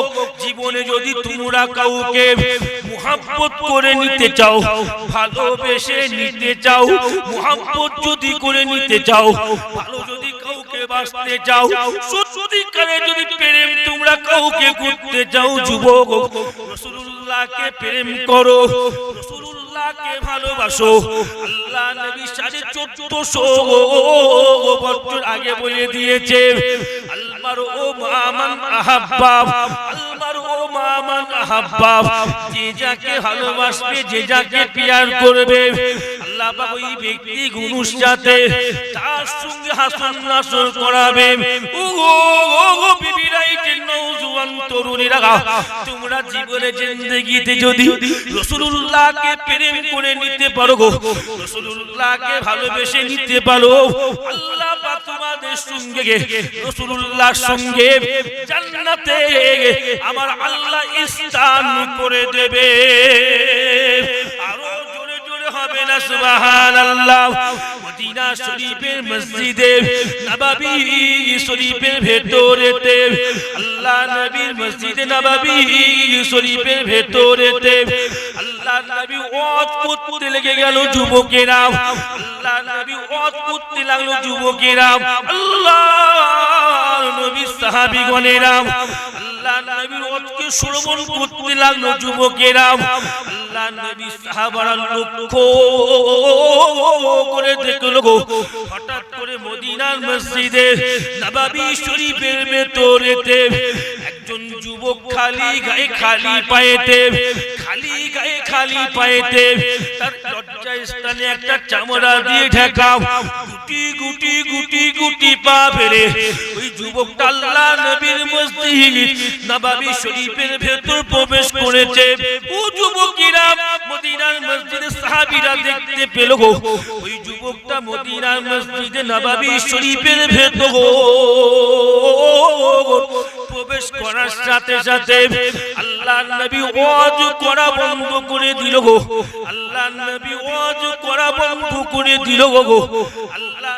জীবনে যদি তোমরা কাউকে মুহাব্বত করে নিতে চাও ভালোবেসে নিতে চাও মুহাব্বত যদি করে নিতে চাও ভালো যদি কাউকে বাসতে চাও সত্যিকারে যদি প্রেম তোমরা কাউকে করতে চাও যুবক রাসূলুল্লাহকে প্রেম করো রাসূলুল্লাহকে ভালোবাসো। আল্লাহ নবী 1450 বছর আগে বলে দিয়েছে আলমারু মান আহাব্বা আলমারু মান আহাব্বা যে যাকে ভালোবাসবে যে যাকে প্যার করবে আল্লাহ পাক ওই ব্যক্তি গুনুর সাথে তার সঙ্গে হাসন নাসর করাবে। ও বিবিরা নওজওয়ান তরুণীরা তোমরা জীবনে জিন্দেগিতে যদি রাসূলুল্লাহকে প্রেম করে নিতে পারো গো রাসূলুল্লাহকে ভালোবেসে নিতে পারো আল্লাহ পাক তোমাদের সঙ্গে রাসূলুল্লাহর সঙ্গে জান্নাতে আমার আল্লাহ স্থান করে দেবে। আরো জোরে জোরে হবে না সুবহানাল্লাহ। মদিনা শরীফের মসজিদে নববী শরীফের ভেতরেতে আল্লাহ নবীর মসজিদে নববী শরীফের ভেতরেতে আল্লাহ নবী ওয়াজ করতে লেগে গেল যুবকেরা আল্লাহ নবী ওয়াজ করতে লাগলো যুবকেরা আল্লাহ নবী সাহাবীগণেরা আল্লাহ নবীর ওয়াজকে শ্রবণ করতে লাগলো যুবকেরা আল্লাহ নবী সাহাবারা লক্ষ্য করে দেখলো হঠাৎ করে মদিনার মসজিদে নববী শরীফের ভেতরেতে একজন যুবক খালি গায়ে খালি পায়েতে তার লজ্জা স্থানে একটা চামড়া দিয়ে ঢাকা গুটি গুটি গুটি গুটি পা ফেলে ওই যুবকটা আল্লাহ নবীর মসজিদ নববী শরীফের ভেতর প্রবেশ করেছে। ও যুবকেরা মদিনার মসজিদে সাহাবীরা দেখতে পেল গো ওই যুবকটা মদিনার মসজিদে নববী শরীফের ভেতর প্রবেশ করার সাথে সাথে আল্লাহ নবী ওয়াজ করা বন্ধ করে দিল গো আল্লাহ নবী ওয়াজ করা বন্ধ করে দিল গো আল্লাহ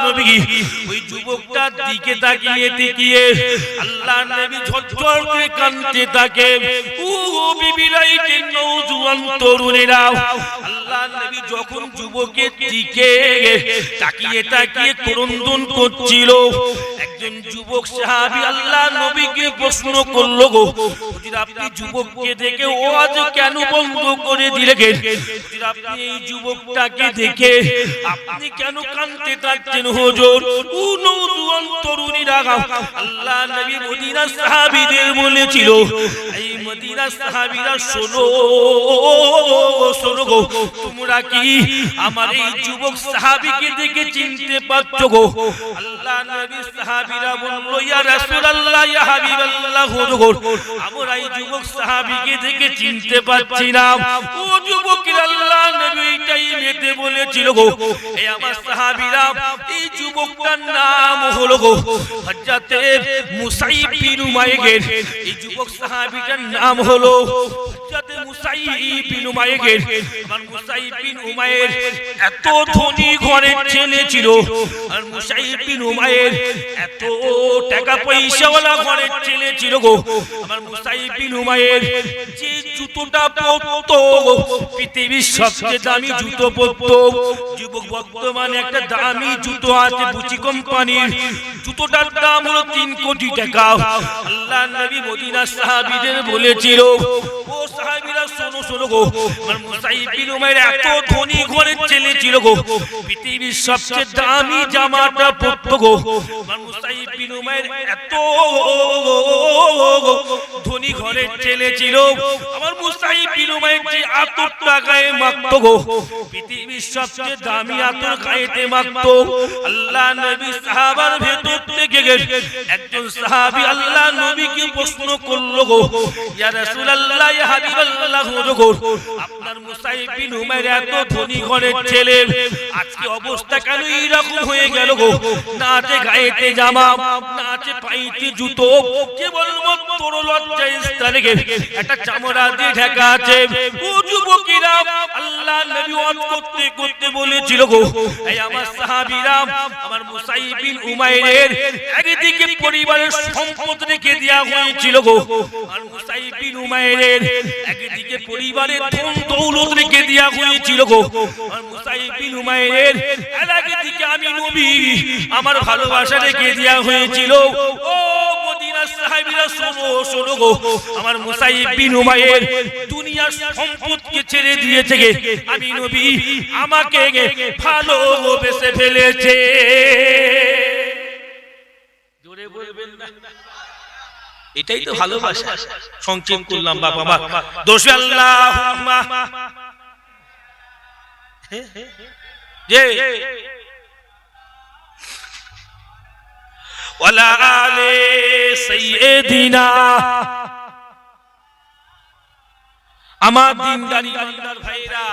নবী ওই যুবকটার দিকে তাকিয়ে আল্লাহ নবী ঝরঝর করে কাঁদতে থাকে। ও বিবিরা নওজওয়ান তরুণেরা আল্লাহ আল্লাহ নবী যখন যুবকের দিকে তাকিয়ে তাকিয়ে ক্রন্দন করছিল, একজন যুবক সাহাবী আল্লাহ নবীকে প্রশ্ন করলো, গো হুজুর আপনি যুবককে দেখে ওয়াজ কেন বন্ধ করে দিলেন? হুজুর আপনি এই যুবকটাকে দেখে আপনি কেন কাঁদতে থাকছেন হুজুর? নওজোয়ান তরুণীরা আল্লাহ নবী মদিনার সাহাবীদের বলেছিল, এই মদিনার সাহাবীরা শোনো শোনো গো, তোমরা কি আমার এই যুবক সাহাবীকে দেখে চিনতে পারছো গো? আল্লাহ নবী সাহাবীরা বলল, ইয়া রাসূলুল্লাহ ইয়া হাবিবাল্লাহ হুজুর, আমরা এই যুবক সাহাবীকে দেখে চিনতে পারছি না। ও যুবকেরা, আল্লাহ নবী এটাই মেতে বলেছিল গো, এই আমার সাহাবীরা, এই যুবকটার নাম হলো গো হযরত মুসাইব বিন উমাইর। এই যুবক সাহাবীটার নাম হলো হযরত মুসাইব বিন উমাইর। আর মুসাইব বিন উমাইর এত ধনী ঘরের ছেলে ছিল, আর মুসাইব বিন উমাইর এত টাকা পয়সাওয়ালা ঘরের ছেলে ছিল গো। আমার মুসাইব বিন উমাইর যে জুতোটা পরতো পৃথিবীর সবচেয়ে দামি জুতো পরতো। যুবক বর্তমানে একটা দামি জুতো আছে বুচি কোম্পানির, জুতোটার দাম হলো 3 কোটি টাকা। আল্লাহ নবী মদিনার সাহাবীদের বলেছিল, ও সাহাবীরা শোনো শোনো গো, আমার মুসাইব বিন উমাইর এত ধনী ঘরের ছেলে ছিল গো, পৃথিবীর সবচেয়ে দামি জামাটা পরতো গো। আমার মুসাইব বিন উমাইর এত ধনী ঘরের ছেলে ছিল, আমার মুসাইব বিন উমাইর যে আতরটা গায়ে মাখতো গো, পৃথিবীর সবচেয়ে দামি আতর গায়েতে মাখতো। আল্লাহ নবী সাহাবার ভেতর থেকে একজন সাহাবী আল্লাহ নবীকে প্রশ্ন করলো, গো ইয়া রাসূলুল্লাহ ইয়া হাবিবাল্লাহ হুজুর, আপনার মুসাইব বিন উমাইর এত ধনী ঘরের ছেলে, আজকে অবস্থা কেন এরকম হয়ে গেল গো? না আছে গায়েতে জামা, না আছে পায়েতে জুতো, কেবলমাত্র লজ্জায় স্থানে একটা চামড়া দিয়ে ঢাকা আছে। ও যুবকেরা, আল্লাহ নবী ওয়াজ করতে করতে বলেছিল, গো এই আমার সাহাবীরা, আমার মুসাইব বিন উমাইরের একদিকে পরিবারের সম্পদ রেখে দেয়া হয়েছিল গো, আর মুসাইব বিন উমাইরের একদিকে পরিবারের ধন দৌলত রেখে দেয়া হয়েছিল গো, আর মুসাইব বিন উমাইরের একদিকে আমি নবী আমার ভালোবাসা রেখে দেয়া হয়েছিল। ও মদিনার সাহাবীরা শোনো শোনো গো, আমার মুসাইব বিন উমাইর দুনিয়ার সম্পদকে ছেড়ে দিয়েছে, আমি নবী আমাকে ভালোবেসে ফেলেছে। জোরে বলবেন না? এটাই তো ভালোবাসা। সংক্ষেপ করলাম বাবা, দোষ আল্লাহুম্মা যে ওয়ালা আলে সাইয়্যিদিনা। আমার দিনদারি বান্দার ভাইরা,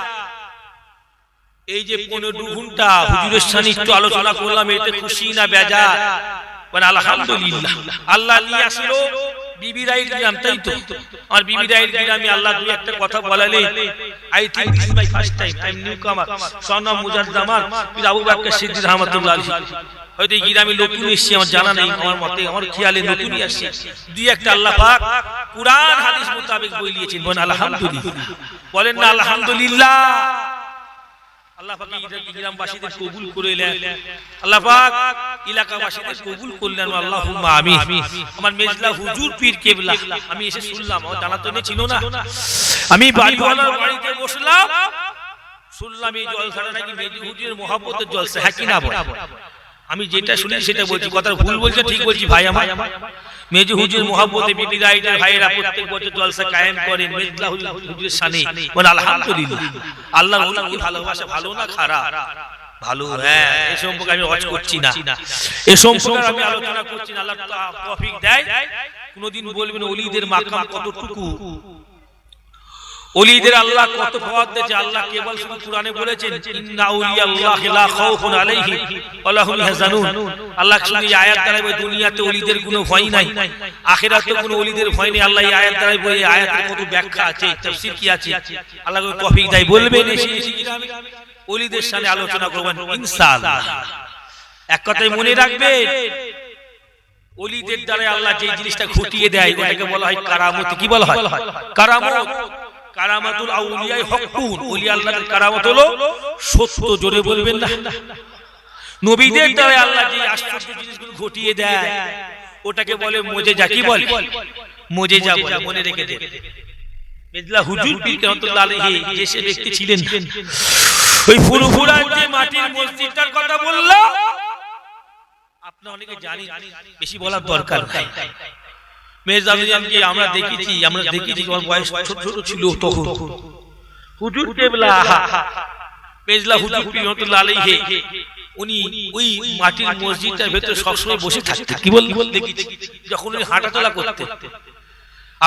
এই যে 15 ঘন্টা হুজুরের সাথে একটু আলোচনা করলাম, এতে খুশি না বেজার? মানে আলহামদুলিল্লাহ। আল্লাহ নিয়ে আসলো বিবি রাইট গ্রাম, তাই তো? আর বিবি রাইট গ্রামে আল্লাহ দুই একটা কথা বলালে, I think this is my first time, I am newcomer, সনা মুজাদ্দামান পীর আবু বকর সিদ্দিক রহমাতুল্লাহ আলাইহি। হয়তো এই গ্রামে নতুন এসেছি, আমার জানা নেই, আমার মতে আমার খেয়ালে নতুনই আসছে। দুই একটা আল্লাহ পাক কুরআন হাদিস মোতাবেক বলিয়েছেন, বলেন আলহামদুলিল্লাহ। বলেন না আলহামদুলিল্লাহ। আল্লাহ পাক এই গ্রামবাসীদের কবুল করলেন, আল্লাহ পাক এলাকাবাসীদের কবুল করলেন, আল্লাহুম্মা আমিন। আমার মেজলা হুজুর পীর কেবলা, আমি এসে শুনলাম, আমার জানা তো ছিল না। আমি বাড়িওয়ালার বাড়িতে বসলাম, শুনলাম এই জলসাটা নাকি মেজলা হুজুরের মহব্বতের জলসা। হ্যাঁ কি না বল? আমি যেটা শুনি সেটা বলছি, কথা ভুল বলছি ঠিক বলছি ভাই আমার? মেজু হুজুর মহব্বতে বিবি রাইটের ভাইরা প্রত্যেক বছর জলসা কায়েম করেন মেজলা হুজুরের শানে, বলেন আলহামদুলিল্লাহ। আল্লাহর ওলি কি ভালোবাসা ভালো না খারাপ? ভালো। হ্যাঁ, এই সম্পর্কে আমি ওয়াজ করছি না, এই সম্পর্কে আমি আলোচনা করছি না। আল্লাহ তৌফিক দেয়, কোনদিন বলবেন ওলিদের মাকাম কতটুকু, ওলিদের আল্লাহ কত ফওয়াদ দিয়েছে। আল্লাহ কেবল শুধু কুরআনে বলেছেন ইন্না আউলিয়াল্লাহি লা খাউফুন আলাইহিম ওয়া লা হুম ইয়াহজানুন। আল্লাহ শুধু এই আয়াত দ্বারা বলে দুনিয়াতে ওলিদের কোনো ভয় নাই, আখিরাতে কোনো ওলিদের ভয় নেই। আল্লাহ এই আয়াত দ্বারা বলে এই আয়াতের কত ব্যাখ্যা আছে, তাফসীর কি আছে, আল্লাহ তৌফিক দেয়। বলবেন এসে ওলিদের সামনে আলোচনা করবেন ইনশাআল্লাহ। এক কথাই মনে রাখবেন, ওলিদের দ্বারা আল্লাহ যে জিনিসটা ঘটিয়ে দেয় ওটাকে বলা হয় কারামত। কি বলা হয়? কারামত। কারামাতুল আউলিয়ায়ে হকুন, ওলি আল্লাহর কারামত হলো সত্য। জোরে বলবেন না? নবীদের দ্বারা আল্লাহ যে আশ্চর্য জিনিসগুলো ঘটিয়ে দেয় ওটাকে বলে মুজিজা। কি বলে? মুজিজা বলে, মনে রেখে দেন। মেজলা হুজুর পীর রহমাতুল্লাহ আলাইহি যে সে ব্যক্তি ছিলেন, ওই ফুরফুরার যে মাটির মসজিদটার কথা বললো, আপনারা অনেকে জানেন, বেশি বলার দরকার নাই। মেজলা হুজুরকে আমরা দেখেছি, ওর বয়স ছোট ছোট ছিল তখন। হুজুর কেবলা মেজলা হুজুর পীর রহমাতুল্লাহ আলাইহি উনি ওই মাটির মসজিদটার ভেতরে সবসময় বসে থাকতেন। কি বল দেখেছি, যখন উনি হাঁটাচলা করতেন।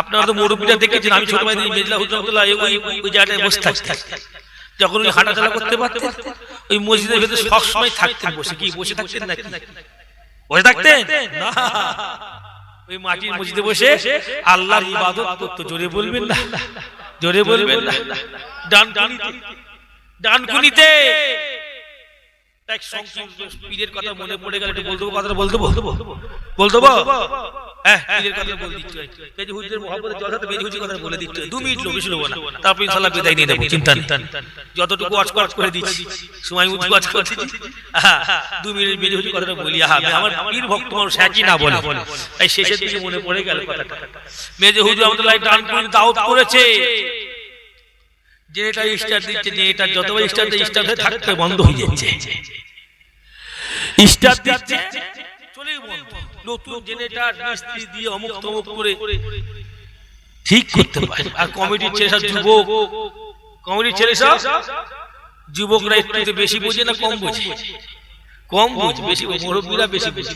আপনারা তো মুরব্বিরা দেখেছেন, আমি ছোটবেলায় মেজলা হুজুর রহমাতুল্লাহ ওই জায়গায় বসে থাকতেন। যখন উনি হাঁটাচলা করতে পারতেন ওই মসজিদের ভেতরে সবসময় থাকতেন বসে। কি বসে থাকতেন নাকি? বসে থাকতেন না, ওই মাটির মসজিদে বসে আল্লাহর ইবাদত করতো। জোরে বলবেন না? জোরে বলবেন না? ডানকুনিতে এক সংক্ষিপ্ত পীরের কথা মনে পড়ে গেল, একটু বলতে কথাটা বলতে হ্যাঁ, পীরের কথা বলে দিচ্ছি। মেজে হুজুরের মহব্বতের যথার্থ মেজে হুজুরের কথা বলে দিচ্ছি। 2 মিনিট লোক, বেশি নেব না, তারপর ইনশাআল্লাহ বিদায় নিয়ে নেব। চিন্তা নেই, যতটুকু ওয়াজ করে দিচ্ছি, সময় মতো ওয়াজ করে দিচ্ছি। 2 মিনিট মেজে হুজুরের কথাটা বলি। আমার পীর ভক্ত মানুষ একই না বলে, তাই শেষের দিকে মনে পড়ে গেল কথাটা। মেজে হুজুর আমাদের ডানকুনি দাওয়াত করেছে, যে এটা স্টার দিচ্ছে, যে এটা যতবার স্টার দিয়ে স্টার হয়ে থাকতে বন্ধ হয়ে যাচ্ছে। স্টার দিচ্ছে চলেই বন্ধ। নতুন জেনারেটর মিস্ত্রি দিয়ে অমুক তমুক করে ঠিক করতে পারে। আর কমিটির ছেলে সব যুবকরা একটু বেশি বোঝে না কম বোঝে? কম বুঝি, বেশি মুরব্বীরা বেশি বুঝি।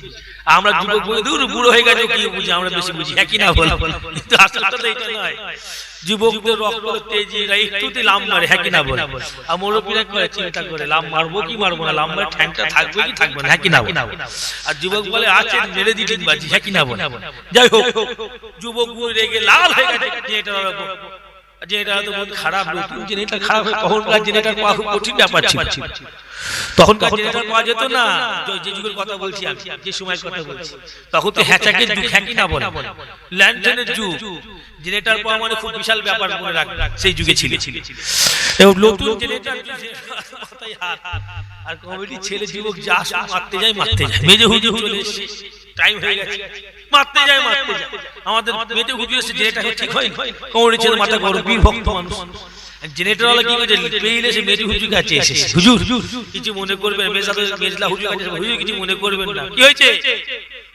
আমরা যুবক বলে দূর বুড়ো হয়ে গেছে কি বুঝি, আমরা বেশি বুঝি। একই না বল, কিন্তু আসলে তো এটা নয়। যুবকদের রক্ত তেজি একটুতে লাম মারে, হ্যাঁ কি না বল? আর মুরব্বীরা করে চিন্তা করে লাম মারবো কি মারবো না, লাম মারে ঠ্যাংটা থাকবে কি থাকবে না, হ্যাঁ কি না বল? আর যুবক বলে আছে মেরে দিলেন বাজি, হ্যাঁ কি না বল? যাই হোক, যুবক রেগে লাল হয়ে গেছে যে এটা তো বহুত খারাপ, নতুন জেনারেটর খারাপ হয়, তখনকার জেনারেটর পাওয়া খুব কঠিন ব্যাপার ছিল। তখনকার জেনারেটর পাওয়া যেত না। যে যুগের কথা বলছি আমি, যে সময়ের কথা বলছি, তখন তো হ্যাচাকের যুগ, হ্যাঁ কি না বলে? ল্যান্ডনের যুগ। জেনারেটর পাওয়া মানে খুব বিশাল ব্যাপার মনে রাখ, সেই যুগে ছিল। নতুন জেনারেটর আর কমিটির ছেলে যুবক যা মারতে যায়। মেজে হুজুর চলে এসেছে, টাইম হয়ে গেছে, মারতে যায়। আমাদের মেজে হুজুর এসে জেনারেটর ঠিক হয়, কমিটির ছেলে মাথা গরম, বীর ভক্ত মানুষ। জেনারেটর ওয়ালা কি করেছে, পেইলে সে মেজে হুজুর কাছে এসেছে। হুজুর কিছু মনে করবেন, মেজলা হুজুর কাছে, হুজুর কিছু মনে করবেন না। কি হয়েছে?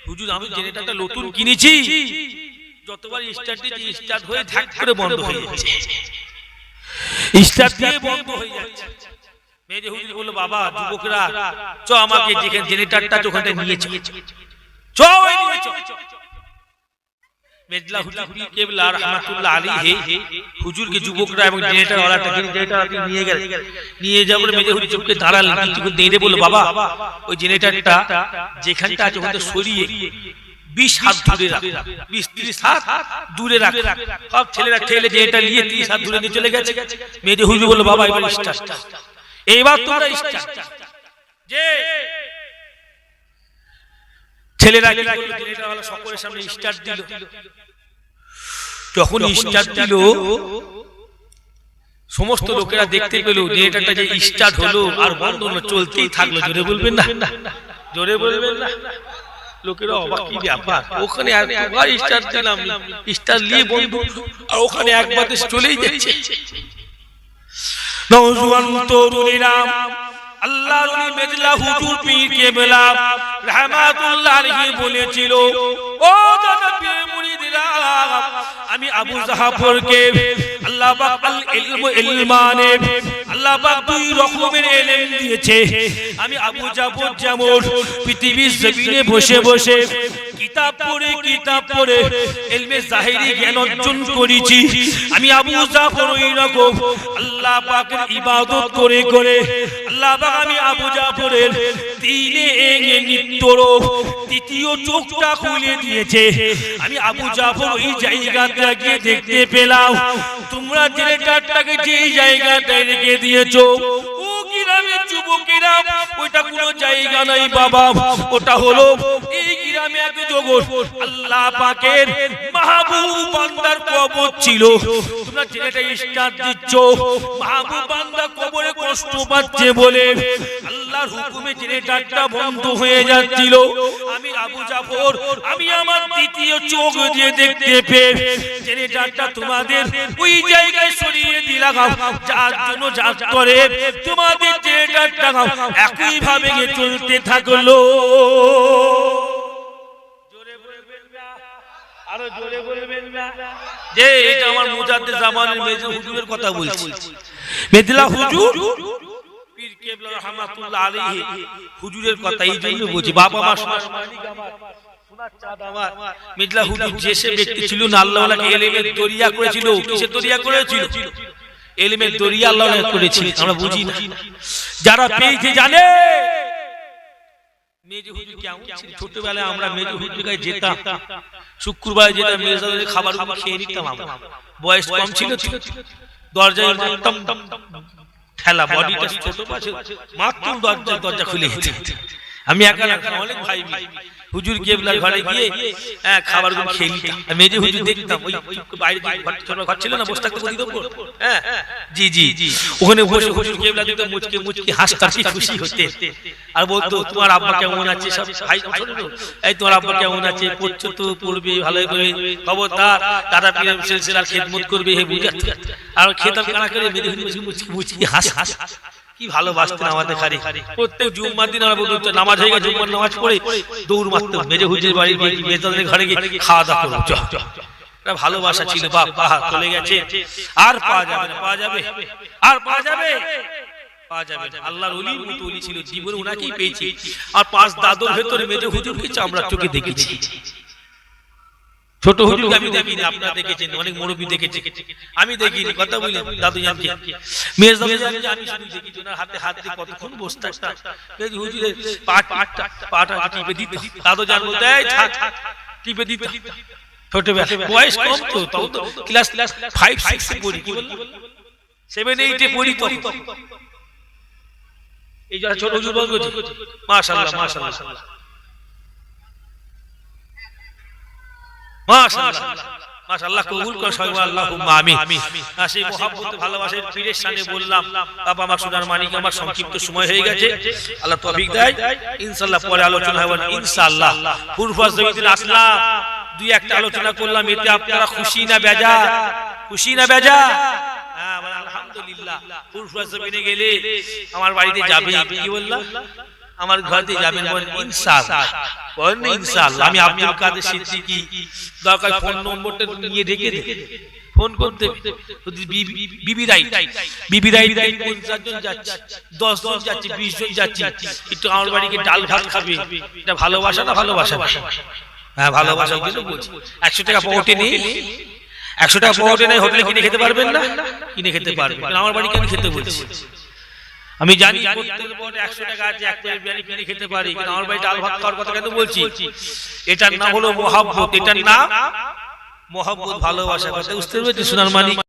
হুজুর আমি জেনারেটরটা নতুন কিনেছি, যতবার স্টার্ট দিয়েছি স্টার্ট হয়ে ধাক করে বন্ধ হয়ে যাচ্ছে, স্টার্ট দিয়ে বন্ধ হয়ে যাচ্ছে। মেজে হুজুর বলল, বাবা যুবকরা চ আমাকে যেখানে জেনারেটরটা ওখানে নিয়ে চ ওই নিয়ে চ। মেজলা হুজুর কেবলা রাহমাতুল্লাহ আলাইহি হুজুরকে যুবকরা এবং জেনারেটর ওয়ালাটা জেনারেটর নিয়ে যাওয়ার মেজে হুজুর চুপকে দাঁড়ালেন, কিছুক্ষণ দিয়ে বলল, বাবা ওই জেনারেটরটা যেখানটা আছে ওখানে সরিয়ে 20 হাত দূরে রাখ, 20-30 হাত দূরে রাখ। সব ছেলেরা ঠেলে জেনারেটর নিয়ে 30 হাত দূরে নিয়ে চলে গেছে। মেজে হুজুর বলল, বাবা এবার স্টার্ট, এইবার তোমরা স্টার্ট। যে ছেলেরা জেনারেটরওয়ালা সকলের সামনে স্টার্ট দিল। যখন স্টার্ট দিল সমস্ত লোকেরা দেখতে পেল জেনারেটরটা যে স্টার্ট হলো আর বন্ধ হলো, চলতেই থাকলো। জোরে বলবেন না? জোরে বলবেন না? লোকেরা অবাক, কি ব্যাপার, ওখানে একবার স্টার্ট দিলাম, স্টার্ট নিয়ে বন্ধ, আর ওখানে একবার চলেই যাচ্ছে। নওজোয়ান তরুণীরা আল্লাহর ওলি মেজলা হুজুর পীর কেবলা রাহমাতুল্লাহ আলাইহি বলেছিল, ও জানাবে মুরিদরা, আমি আবু জাফরকে আল্লাহ পাক আল ইলমু ইলমানে, আল্লাহ পাক 2 রকমের ইলম দিয়েছে। আমি আবু জাফর যেমন পৃথিবীর জমিনে বসে বসে কিতাব পড়ে ইলমে জাহিরি জ্ঞান অর্জন করেছি, আমি আবু জাফর ওই রকম আল্লাহ পাকের ইবাদত করে করে আল্লাহ পাক আমি আবু জাফরের দিনে নিত্যর তৃতীয় চোখটা খুলে দিয়েছে। আমি আবু জাফর ওই জায়গাটা গিয়ে দেখতে পেলাম, তোমরা জেনারেটরটাকে যেই জায়গাটায় রেখে দিয়েছো, ও গ্রামের যুবকেরা, ওইটা কোনো জায়গা নাই বাবা, ওটা হলো এই গ্রামে এক জগৎ আল্লাহ পাকের মাহবুব বান্দার কবর ছিল। তোমরা যেটা স্টার্ট দিচ্ছ, মাহবুব বান্দা কবরে কষ্ট পাচ্ছে বলে আল্লাহর হুকুমে জেনারেটরটা বন্ধ হয়ে যাচ্ছিল। আমি আবু জাফর, আমি আমার দ্বিতীয় চোখ দিয়ে দেখতে পেয়ে জেনারেটরটা তোমাদের ওই জায়গায় সরিয়ে দিলাম, যার জন্য যা করে তোমাদের জেনারেটরটা একই ভাবে চলতে থাকলো। জোরে বলবেন না, আরো জোরে বলবেন না। যে এটা আমার মুজাদ্দিদ জামানের মেজর হুজুরের কথা বলছি। মেদলা হুজুর পীর কেবলা রাহমাতুল্লাহ আলাইহি হুজুরের কথা এই জন্য বলছি। বাবা মা সোনার চাঁদ আমার মেদলা হুজুর যে ব্যক্তি ছিল না, আল্লাহ ওয়ালাকে ইলমের দরিয়া করেছিল। কিসের দরিয়া করেছিল? ইলমের দরিয়া আল্লাহ ওয়ালা করেছিল। আমরা বুঝি না, যারা পেয়েছে জানে। মেজর হুজুর কেমন ছিল? ছোটবেলায় আমরা মেজর হুজুরের কাছে যেতাম, শুক্রবারে যেতাম, মেজরের খাবারগুলো খেয়ে নিতাম। বয়স কম ছিল, দরজায় মারতাম ঠেলা, বডিটা ছোট পাশে মারতাম, দরজা খুলে যেত। আমি একা অনেক ভাই হুজুর কেবলার ঘরে গিয়ে খাবারগুলো খেয়ে নিতাম। মেজর হুজুর দেখতাম ওই বাইরে ছোট ঘর ছিল না, বসে থাকতো গদির উপর। হ্যাঁ জি জি জি, ওখানে বসে হুজুর কেবলা দিত, মুচকে মুচকে হাসতাম, খুশি হতে। আর বলতো তোমার আব্বা কেমন আছে? সব ভাই ছোট, এই তোমার আব্বা কেমন আছে? পড়ছো তো, পড়বে ভালো করে, খবরদার দাদা পীরের সিলসিলার খেদমত করবে, হে বুঝাচ্ছে। আর খেতাম কানা করে মেজর হুজুর মুচকে মুচকে হাস। কি ভালোবাসতেন আমাদের খালি। প্রত্যেক জুম্মার দিন আমরা বলতো নামাজ হয়ে গেছে, জুম্মার নামাজ পড়ে দৌড় মারতাম মেজর হুজুরের বাড়ি গিয়ে, মেজরের ঘরে গিয়ে খাওয়া দাওয়া করবো। ভালোবাসা ছিল। বাবা চলে গেছে, আর পাওয়া যাবে না, পাওয়া যাবে, আর পাওয়া যাবে, পাওয়া যাবে না। আল্লাহর ওলির মতো ওলি ছিল, জীবনে ওনাকেই পেয়েছি। আর 5 দাদুর ভেতরে মেজর হুজুরকে আমরা চোখে দেখেছি। ছোট হুজুরকে আমি দেখিনি, আপনারা দেখেছেন, অনেক মুরব্বি দেখেছে, আমি দেখিনি। কথা বলি দাদু জানকে মেজর আমি শুধু দেখি ওনার হাতে হাত দিয়ে কতক্ষণ বসে থাকতাম। মেজর হুজুরের পাটা টিপে দিত, দাদু জান বলতে এই থাক, টিপে দিত। ছোটবেলা বয়স কম তো, তাও তো ক্লাস 5-6 এ পড়ি, কি বললাম 7-8 এ পড়ি তো। এই যারা ছোট হুজুর বলছে মাশাআল্লাহ মাশাআল্লাহ মাশাআল্লাহ মাশাআল্লাহ, কবুল কর সবাই আল্লাহুম্মা আমিন। সেই মহব্বত ভালোবাসার পীরের সামনে বললাম, বাবা আমার সোনার মানিক, আমার সংক্ষিপ্ত সময় হয়ে গেছে, আল্লাহ তৌফিক দেয়, ইনশাআল্লাহ পরে আলোচনা হবে ইনশাআল্লাহ। ফুরফাস জমিতে আসলাম, দুই একটা আলোচনা করলাম, এতে আপনারা খুশি না বেজার? খুশি না বেজার? হ্যাঁ আলহামদুলিল্লাহ। ফুরফাস জমিনে গেলে আমার বাড়িতে যাবে, কি বললাম, আমার ঘরে যাবেন ইনশাআল্লাহ, বলেন ইনশাআল্লাহ। আমি আব্দুল কাদের সিদ্দিকী, দরকার ফোন নম্বরটা নিয়ে রেখে দে, ফোন করতে। বিবি রাইট 50 জন যাচ্ছে, 10 জন যাচ্ছে, 20 জন যাচ্ছে, একটু আমার বাড়িতে ডাল ভাত খাবে। এটা ভালোবাসা না? ভালোবাসা। হ্যাঁ ভালোবাসা কিন্তু বলছি। 100 টাকা পকেটে নেই, 100 টাকা পকেটে নেই, হোটেলে কিনে খেতে পারবেন না? কিনে খেতে পারবেন, আমার বাড়ি কেন খেতে বলছি? আমি জানি প্রত্যেক পরে 100 টাকা আছে, এক প্লেট বিরিয়ানি কিনে খেতে পারি, কিন্তু আমার বাড়ি ডাল ভাত খাওয়ার কথা কেন বলছি? এটার নাম হলো মহব্বত, এটার নাম মহব্বত, ভালোবাসা। কথা বুঝতে পেরেছি সোনার মানিক?